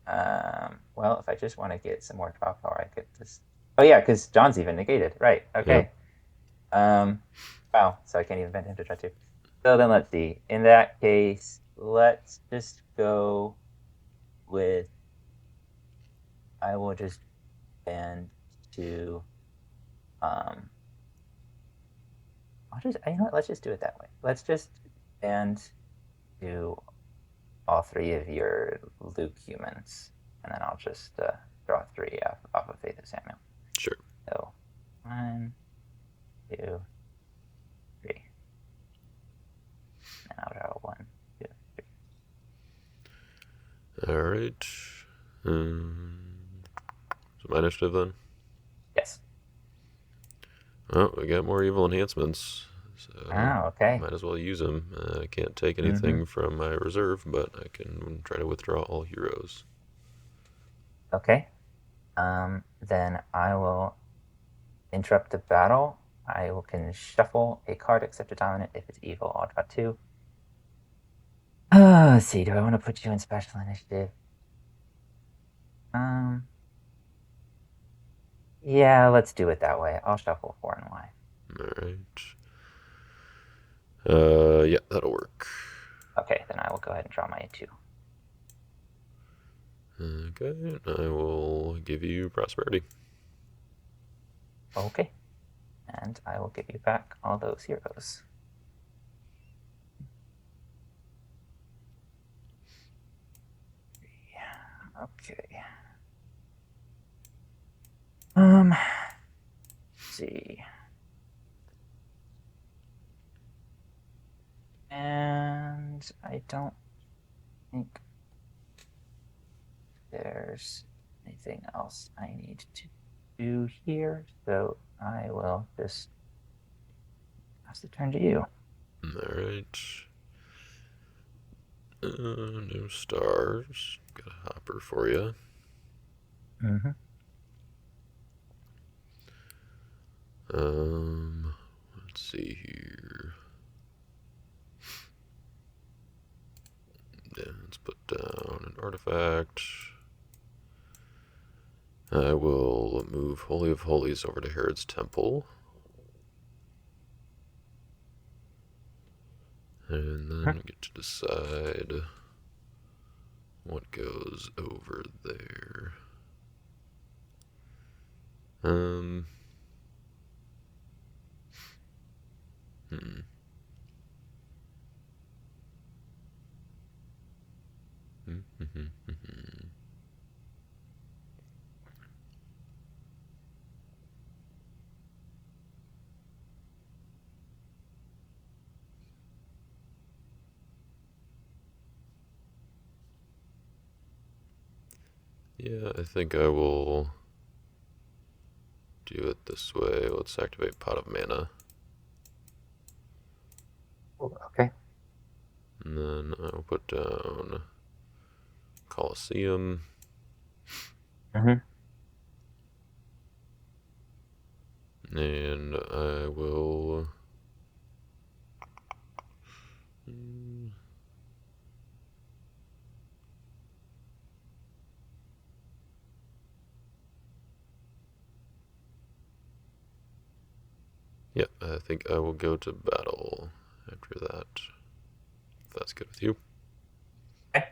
Well, if I just want to get some more draw power, I could just. Oh yeah, because John's even negated. Right. Yep. Okay. Wow. So I can't even bend him to try to. So then let's see. In that case, let's just go. with I will just band to um I'll just you know what, let's just do it that way. Let's just band to all three of your Luke humans, and then I'll just draw three off of Faith of Samuel. Sure. So 1, 2, 3. And I'll draw 1, 2, 3. All right. So my initiative then. Yes. Oh, we got more evil enhancements, so Oh, okay. might as well use them. I can't take Mm-hmm. anything from my reserve, but I can try to withdraw all heroes. Okay. Then I will interrupt the battle. Can shuffle a card except a dominant. If it's evil, I'll draw 2. Let's see. Do I want to put you in special initiative? Um, yeah, let's do it that way. I'll shuffle 4 and Y. All right. Yeah, that'll work. Okay, then I will go ahead and draw my 2. Okay, I will give you prosperity. Okay, and I will give you back all those heroes. Okay. Let's see. And I don't think there's anything else I need to do here, so I will just pass the turn to you. All right. No stars. Got a hopper for you. Mm-hmm. Let's see here. Yeah, let's put down an artifact. I will move Holy of Holies over to Herod's Temple. And then we get to decide what goes over there. Hmm. Yeah, I think I will do it this way. Let's activate Pot of Mana. Okay. And then I'll put down Colosseum. Mm-hmm. And I will. Yeah, I think I will go to battle after that. If that's good with you. Okay.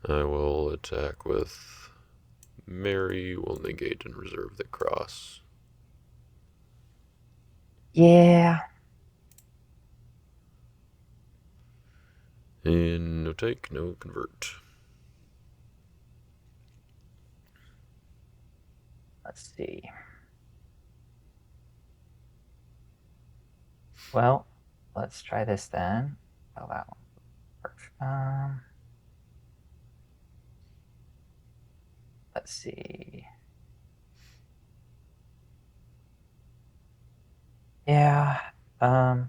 I will attack with Mary. Will negate and reserve the cross. Yeah. And no take, no convert. Let's see. Well, let's try this then. Oh, that one work. Let's see. Yeah. Oh,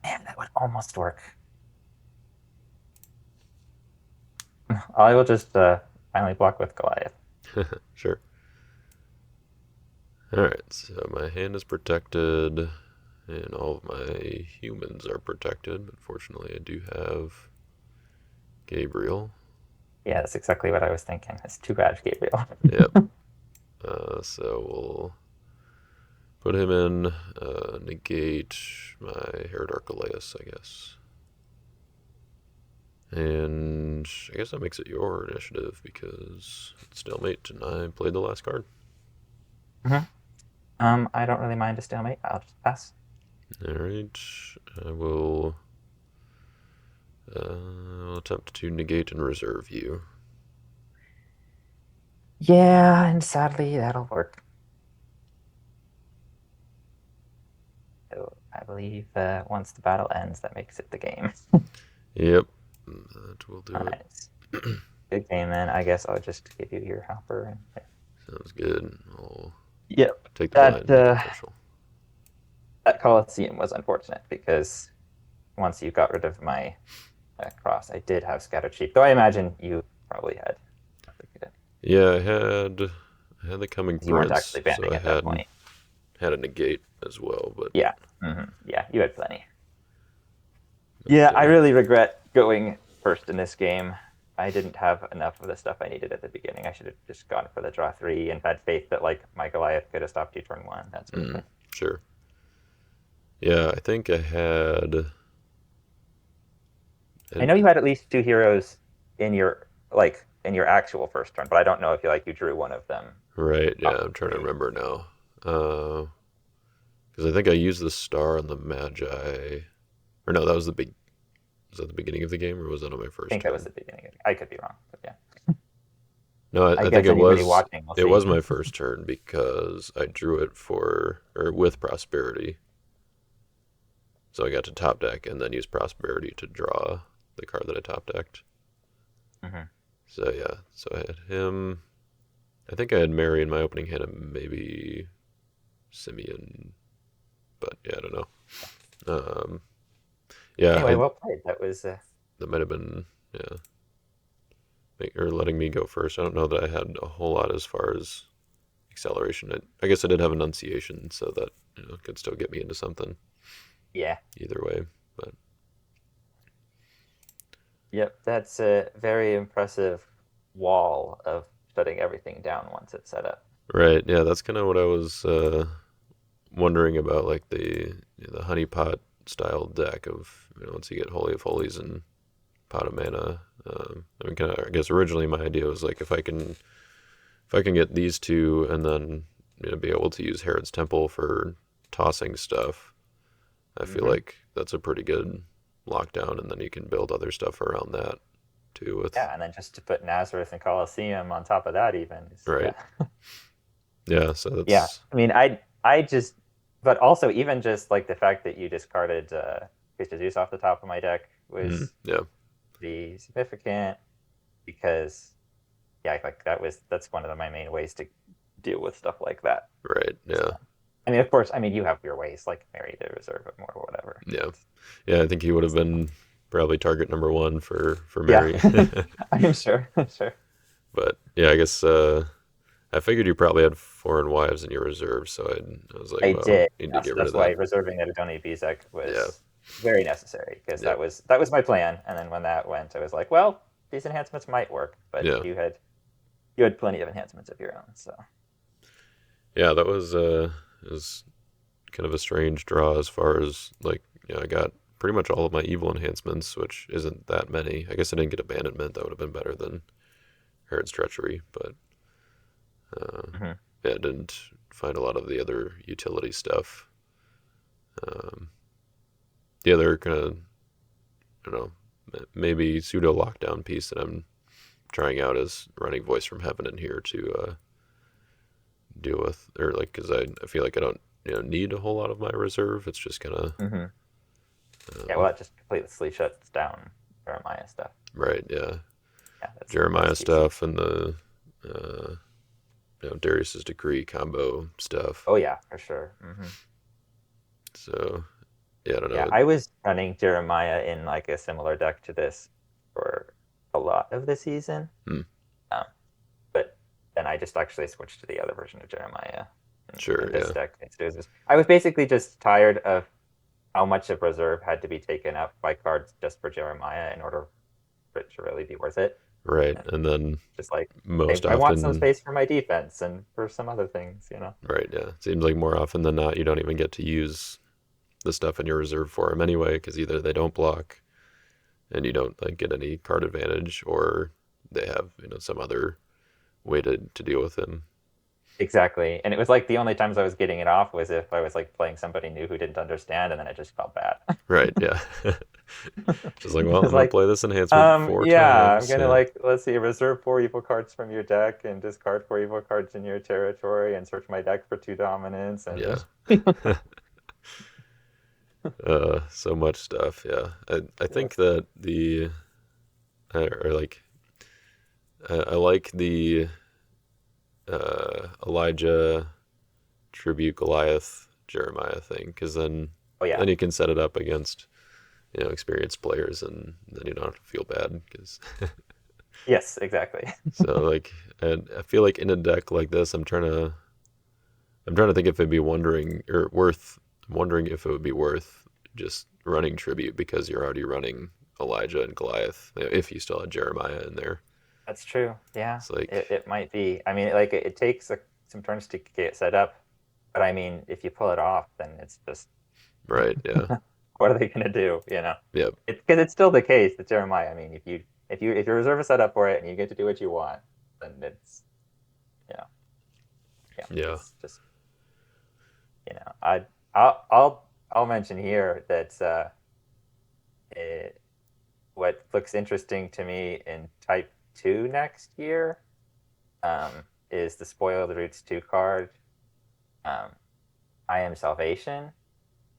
man, that would almost work. I will just finally block with Goliath. Sure. Alright, so my hand is protected, and all of my humans are protected. Unfortunately, I do have Gabriel. Yeah, that's exactly what I was thinking. It's too bad, Gabriel. Yep. So we'll put him in, negate my Herod Archelaus, I guess. And I guess that makes it your initiative because it's stalemate and I played the last card. Mm-hmm. I don't really mind a stalemate. I'll just pass. Alright, I will attempt to negate and reserve you. Yeah, and sadly that'll work. So I believe once the battle ends, that makes it the game. Yep, that will do it. Nice. Good game then. I guess I'll just give you your hopper. And... Sounds good. I'll Yep. take the blind That and make it official. that Coliseum was unfortunate because once you got rid of my cross, I did have Scattered Sheep. Though I imagine you probably had. Yeah, I had the Coming You weren't Prince, actually so banning I at that point. had a negate as well, but Yeah. Yeah, you had plenty. Yeah, I uh, really regret going first in this game. I didn't have enough of the stuff I needed at the beginning. I should have just gone for the draw 3 and had faith that like my Goliath could have stopped you turn 1, that sort of thing. sure. Yeah, I think I had. I know you had at least 2 heroes in your actual first turn, but I don't know if you drew one of them Right, yeah, off I'm the trying to tree. remember now. Because I think I used the star on the Magi. Or no, that was the big. Was that the beginning of the game, or was that on my I first think that was turn? the beginning. I could be wrong, but yeah. No, I I think guess it anybody was. watching will It see. was my first turn because I drew it for or with prosperity. So I got to top deck and then use prosperity to draw the card that I top decked. Hmm. So yeah, so I had him. I think I had Mary in my opening hand and maybe Simeon, but yeah, I don't know. Um, yeah, Anyway, well played. That was that might have been yeah, or letting me go first. I don't know that I had a whole lot as far as acceleration. I guess I did have enunciation, so that could still get me into something yeah. either way. But Yep, that's a very impressive wall of shutting everything down once it's set up. right, yeah, that's kind of what I was wondering about, like the honeypot style deck of once you get Holy of Holies and Pot of Mana. I mean, kind of. I guess originally my idea was like if I can get these two and then be able to use Herod's Temple for tossing stuff, I feel Hmm. like that's a pretty good lockdown, and then you can build other stuff around that too. With Yeah, and then just to put Nazareth and Colosseum on top of that, even is right, yeah, yeah. So yeah. that's I mean, I just, but also even just like the fact that you discarded Priest of Zeus off the top of my deck was yeah, pretty significant because yeah, like that's one of my main ways to deal with stuff like that. right, So, yeah, I mean, of course, I mean you have your ways like Mary to reserve it more or whatever. yeah, yeah. I think he would have been probably target number one for Yeah, Mary. I'm sure. I'm sure. But yeah, I guess I figured you probably had foreign wives in your reserve, so I was like, I well, did. need to Yes, get rid that's of why that. reserving that Adoni Bezek Yeah, was very necessary because yeah, that was my plan. And then when that went, I was like, well, these enhancements might work, but yeah, you had plenty of enhancements of your own. So yeah. That was kind of a strange draw as far as like I got pretty much all of my evil enhancements, which isn't that many. I guess I didn't get abandonment. That would have been better than Herod's treachery, but mhm. yeah, I didn't find a lot of the other utility stuff. Um, the other kind of I don't know maybe pseudo lockdown piece that I'm trying out is running Voice from Heaven in here to deal with, or like because I feel like I don't need a whole lot of my reserve. It's just kind of Hmm. Yeah, uh, well, that just completely shuts down Jeremiah stuff. right, yeah, Yeah, that's Jeremiah decent. stuff and the uh, Darius's decree combo stuff. Oh yeah, for sure. Hmm. So yeah, I don't Yeah, know. I was running Jeremiah in like a similar deck to this for a lot of the season. Hmm, Um, but then I just actually switched to the other version of Jeremiah sure, in this yeah, deck. I was basically just tired of how much of reserve had to be taken up by cards just for Jeremiah in order for it to really be worth it. right. And And then just like most I want some often, space for my defense and for some other things, you know. right, yeah, seems like more often than not, you don't even get to use the stuff in your reserve for them anyway, because either they don't block and you don't like get any card advantage, or they have some other way to deal with him. Exactly. And it was like the only times I was getting it off was if I was like playing somebody new who didn't understand, and then it just felt bad. Right? Yeah. Just like, well, I'm It's gonna like, play this enhancement four yeah, I'm times. gonna Yeah. like, let's see, reserve 4 evil cards from your deck and discard 4 evil cards in your territory and search my deck for 2 dominance and Yeah. just So much stuff. Yeah. I think that the or like I like the Elijah tribute Goliath Jeremiah thing, because oh yeah. then you can set it up against experienced players, and then you don't have to feel bad because Yes, exactly. so like, and I feel like in a deck like this, I'm trying to think if it'd be wondering if it would be worth just running tribute because you're already running Elijah and Goliath, if you still had Jeremiah in there. That's true. Yeah, It's like, it might be. I mean, like it takes some turns to get it set up, but I mean, if you pull it off, then it's just right, yeah, what are they going to do? You know, yep, because it's still the case that Jeremiah. I mean, if you reserve a setup for it and you get to do what you want, then it's you know, yeah, yeah, it's just I'll mention here that it, what looks interesting to me in Type 2 next year um, is the Spoil the Roots 2 card. Um, I Am Salvation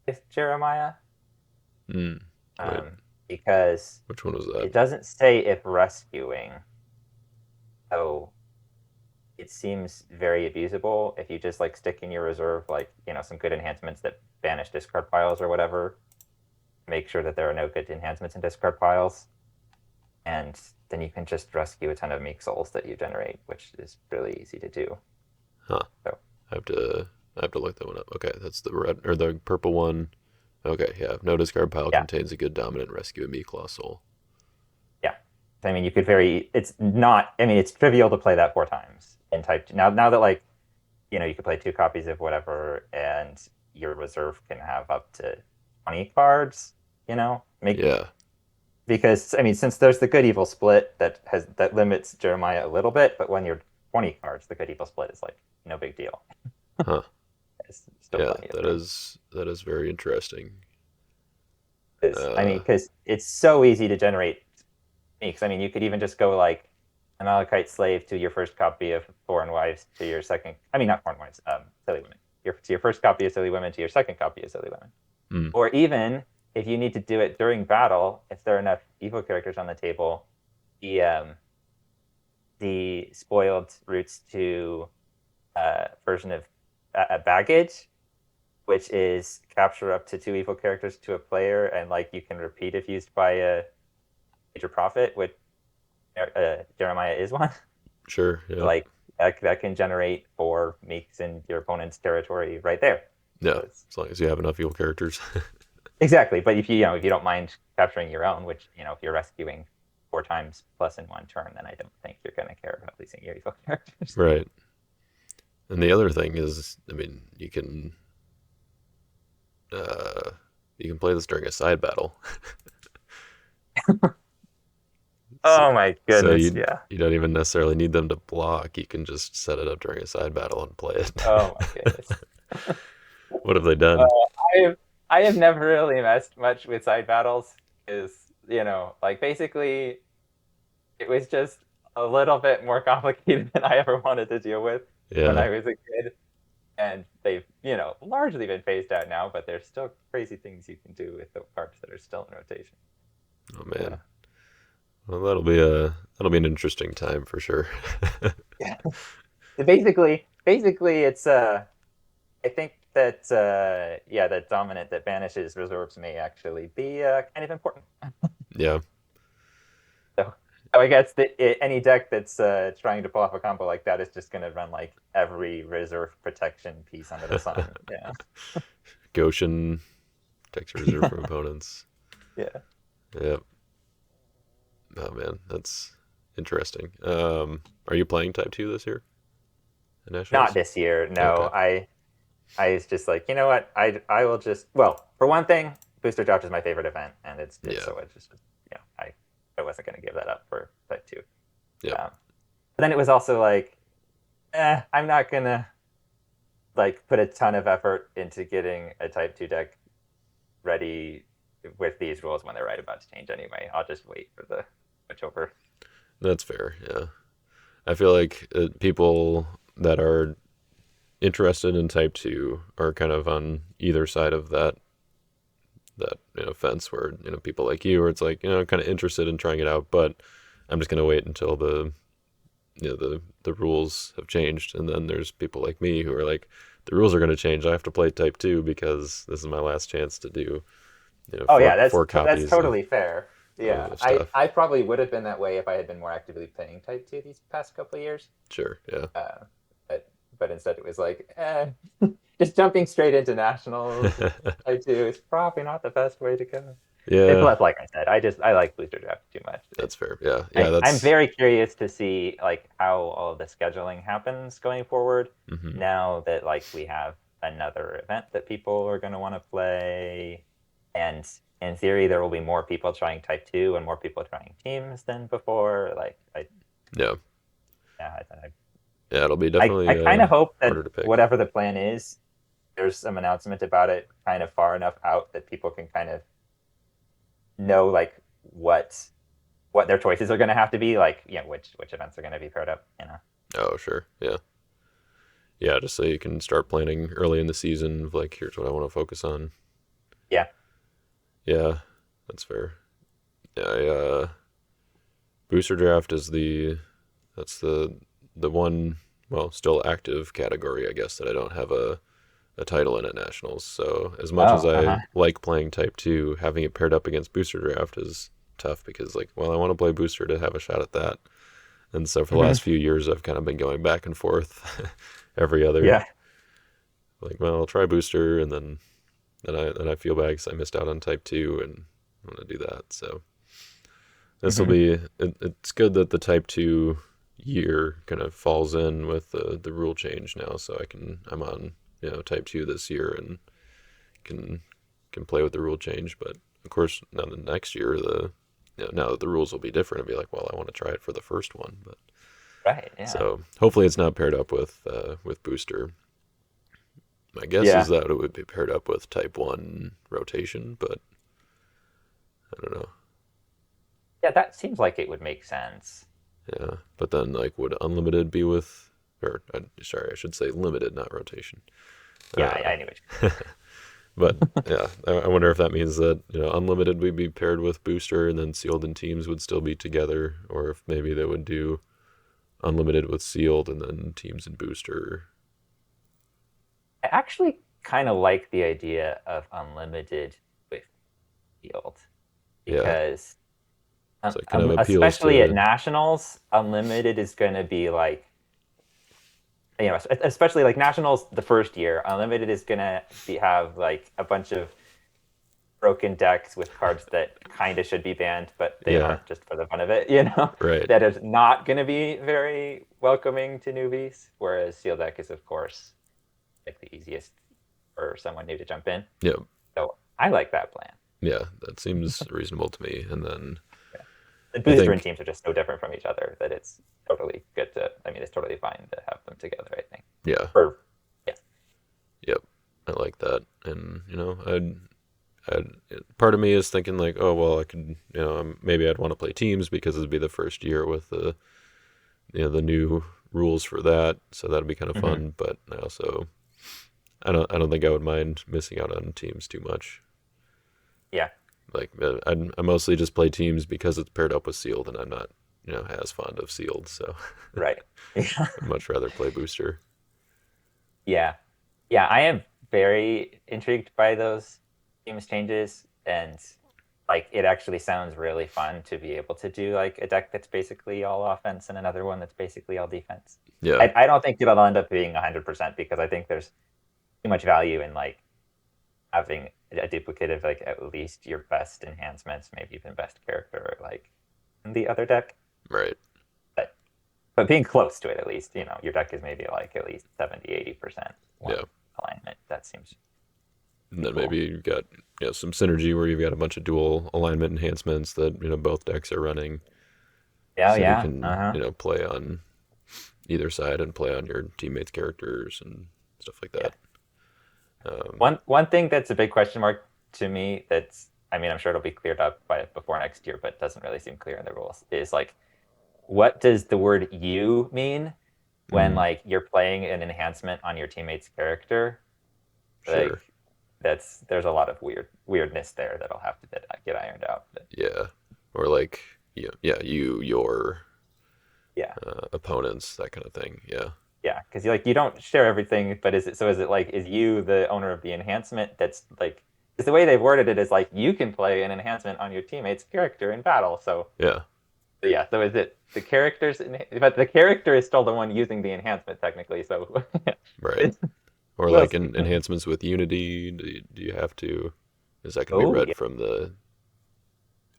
with Jeremiah. mm, wait, Um, because which one was that? it doesn't say if rescuing, so it seems very abusable if you just like stick in your reserve like some good enhancements that banish discard piles or whatever. Make sure that there are no good enhancements in discard piles, and then you can just rescue a ton of meek souls that you generate, which is really easy to do. Huh, So I have to I have to look that one up. Okay, that's the red or the purple one. Okay, yeah, no discard pile yeah, contains a good dominant rescue a Claw soul. yeah. I mean, you could very. It's not. I mean, it's trivial to play that 4 times in Type 2. Now that like you could play 2 copies of whatever, and your reserve can have up to 20 cards. Make Yeah, because I mean, since there's the good evil split that limits Jeremiah a little bit, but when you're 20 cards, the good evil split is like no big deal. huh, It's still yeah, plenty of that room. is very interesting. I mean, Uh, because it's so easy to generate sneaks. I mean, you could even just go like Amalekite Slave to your first copy of Foreign Wives to your second. I mean, not Foreign Wives, Silly Women. To your first copy of Silly Women to your second copy of Silly Women. mm, Or even if you need to do it during battle, if there are enough evil characters on the table, the um, the spoiled roots to version of baggage, which is capture up to 2 evil characters to a player, and like you can repeat if used by a major prophet, which Jeremiah is one. sure, yeah, Like that can generate 4 meeks in your opponent's territory right there. yeah. So it's As long as you have enough evil characters. exactly. But if you don't mind capturing your own, which if you're rescuing 4 times plus in 1 turn, then I don't think you're going to care about losing your evil characters. Right. And the other thing is, I mean, uh, you can play this during a side battle, so, Oh my so goodness, yeah. you don't even necessarily need them to block. You can just set it up during a side battle and play it. Oh my goodness. What have they Uh, done? I have never really messed much with side battles because like basically it was just a little bit more complicated than I ever wanted to deal with when Yeah. I was a kid. And they've, largely been phased out now, but there's still crazy things you can do with the cards that are still in rotation. Oh Uh, man. Well, that'll be an interesting time for sure. yeah. Basically, it's I think that yeah, that dominant that banishes reserves may actually be kind of important. Yeah. So, so I guess that any deck that's trying to pull off a combo like that is just going to run like every reserve protection piece under the sun. Yeah. Goshen protects your reserve from opponents. Yeah. Yep. Oh man, that's interesting. Are you playing Type 2 this year at Not Nationals? this year. Okay. No, I was just like, you know what? I will just well, for one thing, Booster Drop is my favorite event, and it's Yeah. so it's just I wasn't going to give that up for type 2. Yep. But then it was also like, I'm not going to like put a ton of effort into getting a type 2 deck ready with these rules when they're right about to change anyway. I'll just wait for the switchover. That's fair. Yeah. I feel like people that are interested in Type 2 are kind of on either side of that fence where people like you where it's like kind of interested in trying it out, but I'm just going to wait until the rules have changed. And then there's people like me who are like, the rules are going to change, I have to play Type 2 because this is my last chance to do Oh four yeah, that's four that's copies totally fair. of Yeah, stuff. I probably would have been that way if I had been more actively playing Type 2 these past couple of years. Sure. Yeah. Uh, but instead it was like, just jumping straight into nationals with Type 2 is probably not the best way to go. And Yeah, plus, like I said, I like booster draft too much. that's fair. Yeah. Yeah, I'm that's very curious to see like how all of the scheduling happens going forward. mhm. Now that like we have another event that people are going to want to play, and in theory there will be more people trying Type 2 and more people trying teams than before. Like Yeah. yeah, Yeah, it'll be I definitely kind of hope that harder to pick. whatever the plan is, there's some announcement about it kind of far enough out that people can kind of know like what what their choices are going to have to be, like which events are going to be paired up. Oh, sure. Yeah. Yeah, just so you can start planning early in the season of like, here's what I want to focus on. Yeah. Yeah, that's fair. Yeah, booster draft is that's the one, well, still active category, I guess, that I don't have a title in at nationals. So as much as Oh, I uh-huh. like playing Type 2, having it paired up against booster draft is tough because like, well, I want to play booster to have a shot at that. And so for the Hmm. last few years, I've kind of been going back and forth every other, Yeah. like, well, I'll try booster, and then I feel bad because I missed out on Type 2, and I want to do that. So this will Hmm. be it's good that the Type 2 year kind of falls in with the rule change now, so I'm on Type 2 this year and can can play with the rule change. But of course, now the next year, now that the rules will be different, I'll be like, well, I want to try it for the first one. But Right. Yeah. so hopefully it's not paired up with booster. My guess is Yeah. that it would be paired up with Type 1 rotation, but I don't know. Yeah. That seems like it would make sense. Yeah, but then like would unlimited be with, or sorry, I should say limited, not rotation. Yeah. Uh, I knew it. but yeah, I wonder if that means that unlimited would be paired with booster, and then sealed and teams would still be together, or if maybe they would do unlimited with sealed and then teams and booster. I actually kind of like the idea of unlimited with field Yeah, because so it kind of appeals especially at to. nationals, unlimited is going to be like especially like nationals the first year, unlimited is going to have like a bunch of broken decks with cards that kind of should be banned, but they Yeah, aren't just for the fun of it. right. That is not going to be very welcoming to newbies. Whereas Seal Deck is, of course, like the easiest for someone new to jump in. Yeah, So I like that plan. yeah, that seems reasonable to me. And then Yeah. The I booster and think, teams are just so different from each other that it's totally good to, I mean, it's totally fine to have them together, I think. yeah, Or, yeah. yep, I like that. And part of me is thinking like, oh well, I could, maybe I'd want to play teams because it'd be the first year with the new rules for that, so that'd be kind of Hmm. fun. But I don't think I would mind missing out on teams too much. Yeah. Like I mostly just play teams because it's paired up with sealed, and I'm not as fond of sealed, so Right. Yeah. I'd much rather play booster. Yeah. Yeah. I am very intrigued by those teams changes. And like, it actually sounds really fun to be able to do like a deck that's basically all offense and another one that's basically all defense. Yeah, I don't think it'll end up being 100% because I think there's too much value in like having a duplicate of like at least your best enhancements, maybe even best character, like in the other deck. right. But being close to it at least, your deck is maybe like at least 70, 80% one Yeah, alignment. That seems And Be then cool. maybe you've got some synergy where you've got a bunch of dual alignment enhancements that both decks are running, Yeah, so you yeah. can Uh-huh. play on either side and play on your teammates' characters and stuff like Yeah. that. Um, One thing that's a big question mark to me that's I mean, I'm sure it'll be cleared up by before next year, but doesn't really seem clear in the rules is like what does the word you mean when mm, like you're playing an enhancement on your teammate's character? sure. Like there's a lot of weirdness there that'll have to get ironed out. But Yeah. Or like your yeah. opponents, that kind of thing. Yeah. Yeah, because you don't share everything, but is it like is you the owner of the enhancement that's like because the way they've worded it is like you can play an enhancement on your teammate's character in battle. So Yeah. yeah, so is it the characters but the character is still the one using the enhancement technically, so Right. it's Or who like else in enhancements with Unity, do you have to? Is that going to be Oh read yeah. from the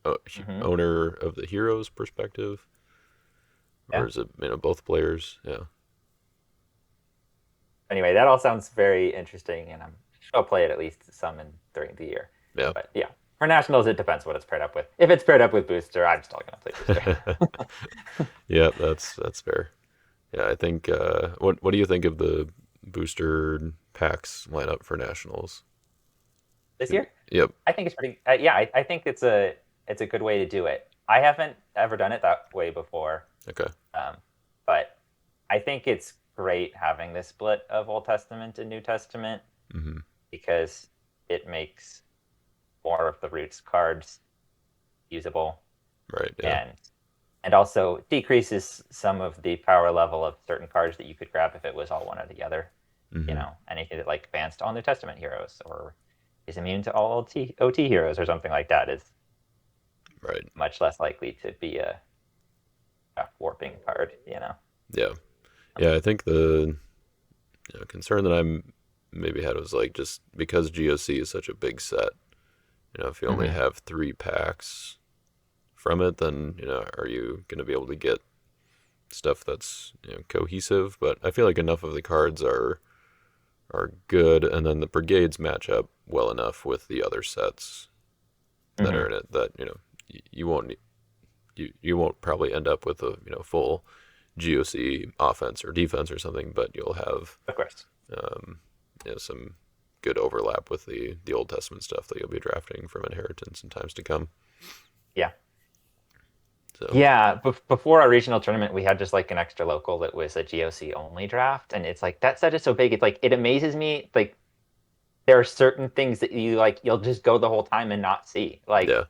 Hmm. owner of the hero's perspective, or Yeah. is it both players? Yeah. Anyway, that all sounds very interesting and I'm sure I'll play it at least some during the year. Yeah. But yeah, for nationals it depends what it's paired up with. If it's paired up with booster, I'm still gonna play booster. Yeah, that's fair. Yeah, I think. What do you think of the booster packs lineup for nationals? This year? Yep. I think it's pretty. Yeah, I think it's a good way to do it. I haven't ever done it that way before, Okay. um, but I think it's great having this split of Old Testament and New Testament Hmm. because it makes more of the roots cards usable Right. Yeah. and also decreases some of the power level of certain cards that you could grab if it was all one or the other. You Hmm. know, anything that like bans to all New Testament heroes or is immune to all OT heroes or something like that is Right. much less likely to be a warping card, Yeah. Yeah. I think the concern that I'm maybe had was like just because GOC is such a big set. If you only Hmm. have 3 packs from it, then are you going to be able to get stuff that's cohesive? But I feel like enough of the cards are good, and then the brigades match up well enough with the other sets that are Hmm. in it that you won't you won't probably end up with a full GOC offense or defense or something, but you'll have Of course. um, some good overlap with the Old Testament stuff that you'll be drafting from Inheritance in times to come. Yeah. So Yeah. Before our regional tournament, we had just like an extra local that was a GOC only draft. And it's like that set is so big. It's like it amazes me. Like there are certain things that you'll just go the whole time and not see. yeah.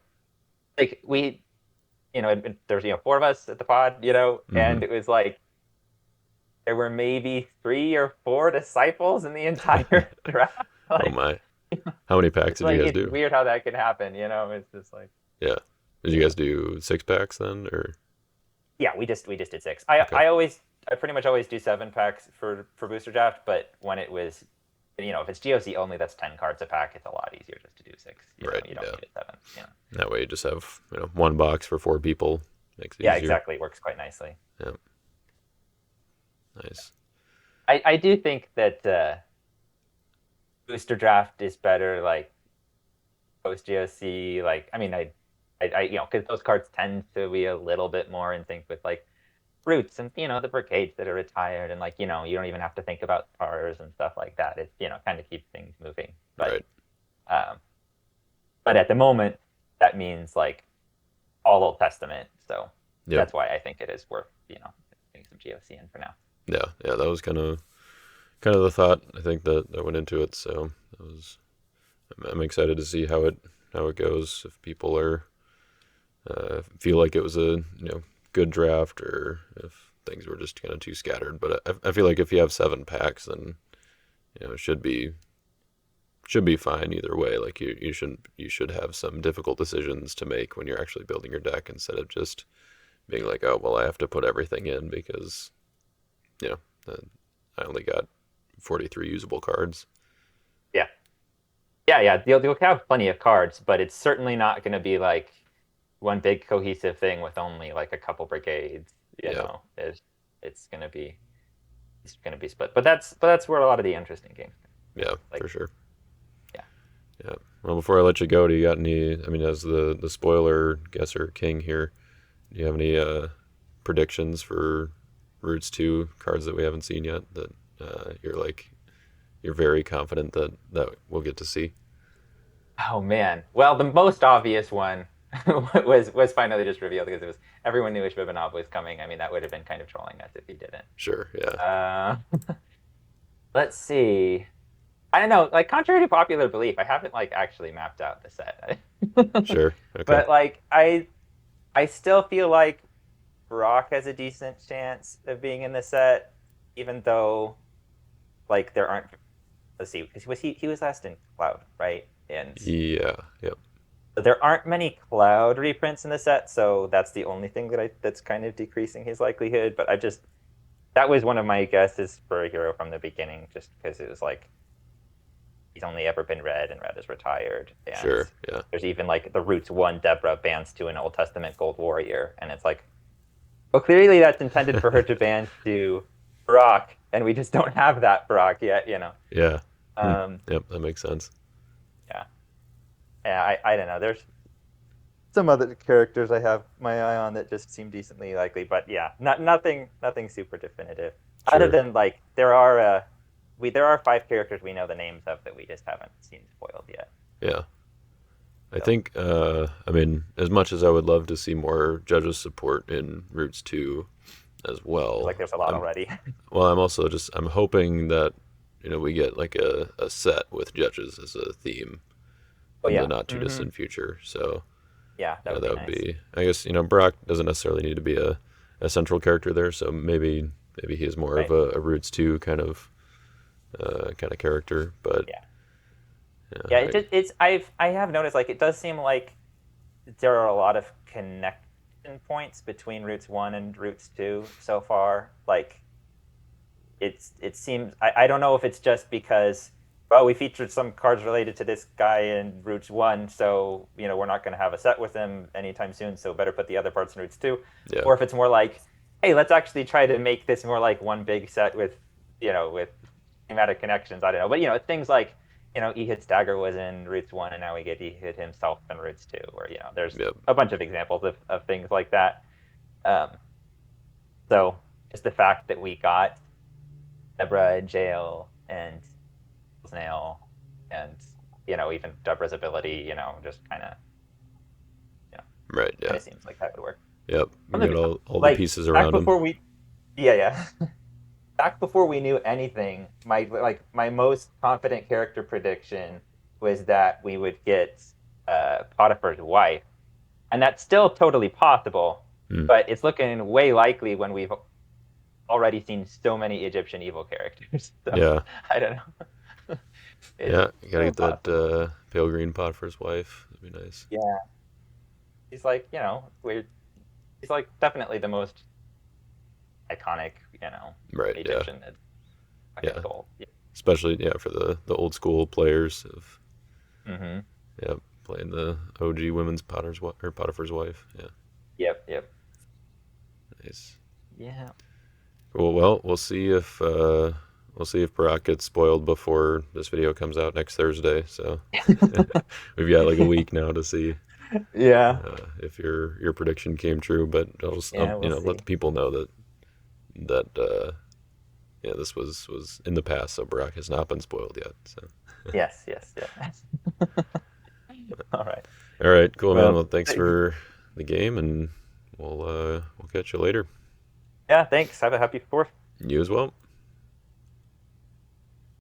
Like we, there's four of us at the pod, Hmm. and it was like there were maybe three or four disciples in the entire draft. Oh Like my! How many packs it's did you like guys it's do? weird how that can happen, It's just like Yeah. Did you yeah. guys do 6 packs then, or Yeah, we just did six. okay? I pretty much always do 7 packs for booster draft, but when it was if it's GOC only, that's 10 cards a pack. It's a lot easier just to do six. Right. You don't Yeah. need a seven. That way you just have 1 box for 4 people. Makes it Yeah, easier. exactly. It works quite nicely. Yeah. Nice. I do think that booster draft is better like post GOC. Like I mean I because those cards tend to be a little bit more in sync with like roots and the brigades that are retired and like you don't even have to think about stars and stuff like that. It kind of keeps things moving. Right. Um, but at the moment that means like all Old Testament. So Yep. that's why I think it is worth doing some GOC in for now. Yeah. Yeah. That was kind of the thought I think that went into it. So that was. I'm excited to see how it goes. If people are feel like it was a good draft, or if things were just kind of too scattered. But I feel like if you have 7 packs, then it should be fine either way. Like you should have some difficult decisions to make when you're actually building your deck instead of just being like, oh well, I have to put everything in because you know I only got 43 usable cards. Yeah, yeah. You'll have plenty of cards, but it's certainly not going to be like one big cohesive thing with only like a couple brigades. Yeah, It's going to be split. But that's where a lot of the interesting games come. yeah, Like for sure. yeah. Yeah. Well, before I let you go, do you got any? I mean, as the spoiler guesser king here, do you have any predictions for Roots 2 cards that we haven't seen yet that you're very confident that we'll get to see? Oh man. Well, the most obvious one was finally just revealed because it was everyone knew Ishbibinov was coming. I mean, that would have been kind of trolling us if he didn't. Sure. Yeah. Uh, let's see. I don't know. Like, contrary to popular belief, I haven't like actually mapped out the set. Sure. Okay. But like, I still feel like Brock has a decent chance of being in the set, even though like there aren't. Let's see, because he was last in Cloud, right? And Yeah. Yep. there aren't many Cloud reprints in the set, so that's the only thing that's kind of decreasing his likelihood. But I just that was one of my guesses for a hero from the beginning, just because it was like he's only ever been red, and red is retired, and Sure. Yeah. there's even like the Roots one Deborah bans to an Old Testament Gold Warrior, and it's like, well, clearly that's intended for her to ban to Brock, and we just don't have that Brock yet. Yeah. Hmm. Um, Yep. That makes sense. yeah, yeah. I don't know. There's some other characters I have my eye on that just seem decently likely, but yeah, nothing super definitive. Other Sure. than like there are 5 characters we know the names of that we just haven't seen spoiled yet. Yeah. I So think. I mean, as much as I would love to see more judges support in Roots 2 as feels well, like there's a lot already. I'm also just I'm hoping that we get like a set with judges as a theme Oh in the yeah, not too distant future. So yeah, that would that be would nice. be, I guess, Brock doesn't necessarily need to be a central character there. So maybe he is more of Right? a Roots 2 kind of character. But Yeah, yeah, yeah. I have noticed like it does seem like there are a lot of connection points between Roots One and Roots Two so far. Like it seems I don't know if it's just because well we featured some cards related to this guy in Roots One, so we're not going to have a set with him anytime soon, so better put the other parts in Roots Two, yeah, or if it's more like hey let's actually try to make this more like one big set with thematic connections. I don't know, but things like Ehud's Dagger was in Roots One and now we get Ehud himself in Roots Two, or there's yep, a bunch of examples of things like that. Um, so just the fact that we got Deborah in jail and Snail and even Deborah's ability, just you know right, kind yeah, of seems like that would work. yep. We From got the all the like pieces back around him. before we yeah back before we knew anything, my most confident character prediction was that we would get Potiphar's wife, and that's still totally possible, Mm. but it's looking way likely when we've already seen so many Egyptian evil characters. So Yeah, I don't know. It's yeah. You gotta still get that possible. pale green pot for his wife. That'd be nice. Yeah, he's like weird. He's like definitely the most iconic Right. Yeah. Egyptian that I can Yeah. told. Yeah. Especially for the old school players of Mm-hmm. yeah playing the OG women's Potiphar's wife. Yeah. Yep. Yep. Nice. Yeah. Cool. Well, we'll see if Barack gets spoiled before this video comes out next Thursday. So we've got like a week now to see Yeah. if your prediction came true. But I'll Yeah. We'll let the see. people know that yeah, this was in the past, so Barack has not been spoiled yet. So Yes. Yes. Yes. All right. all right, cool, man. Well, Well, thanks for the game, and we'll catch you later. yeah. Thanks. Have a happy 4th. You as well.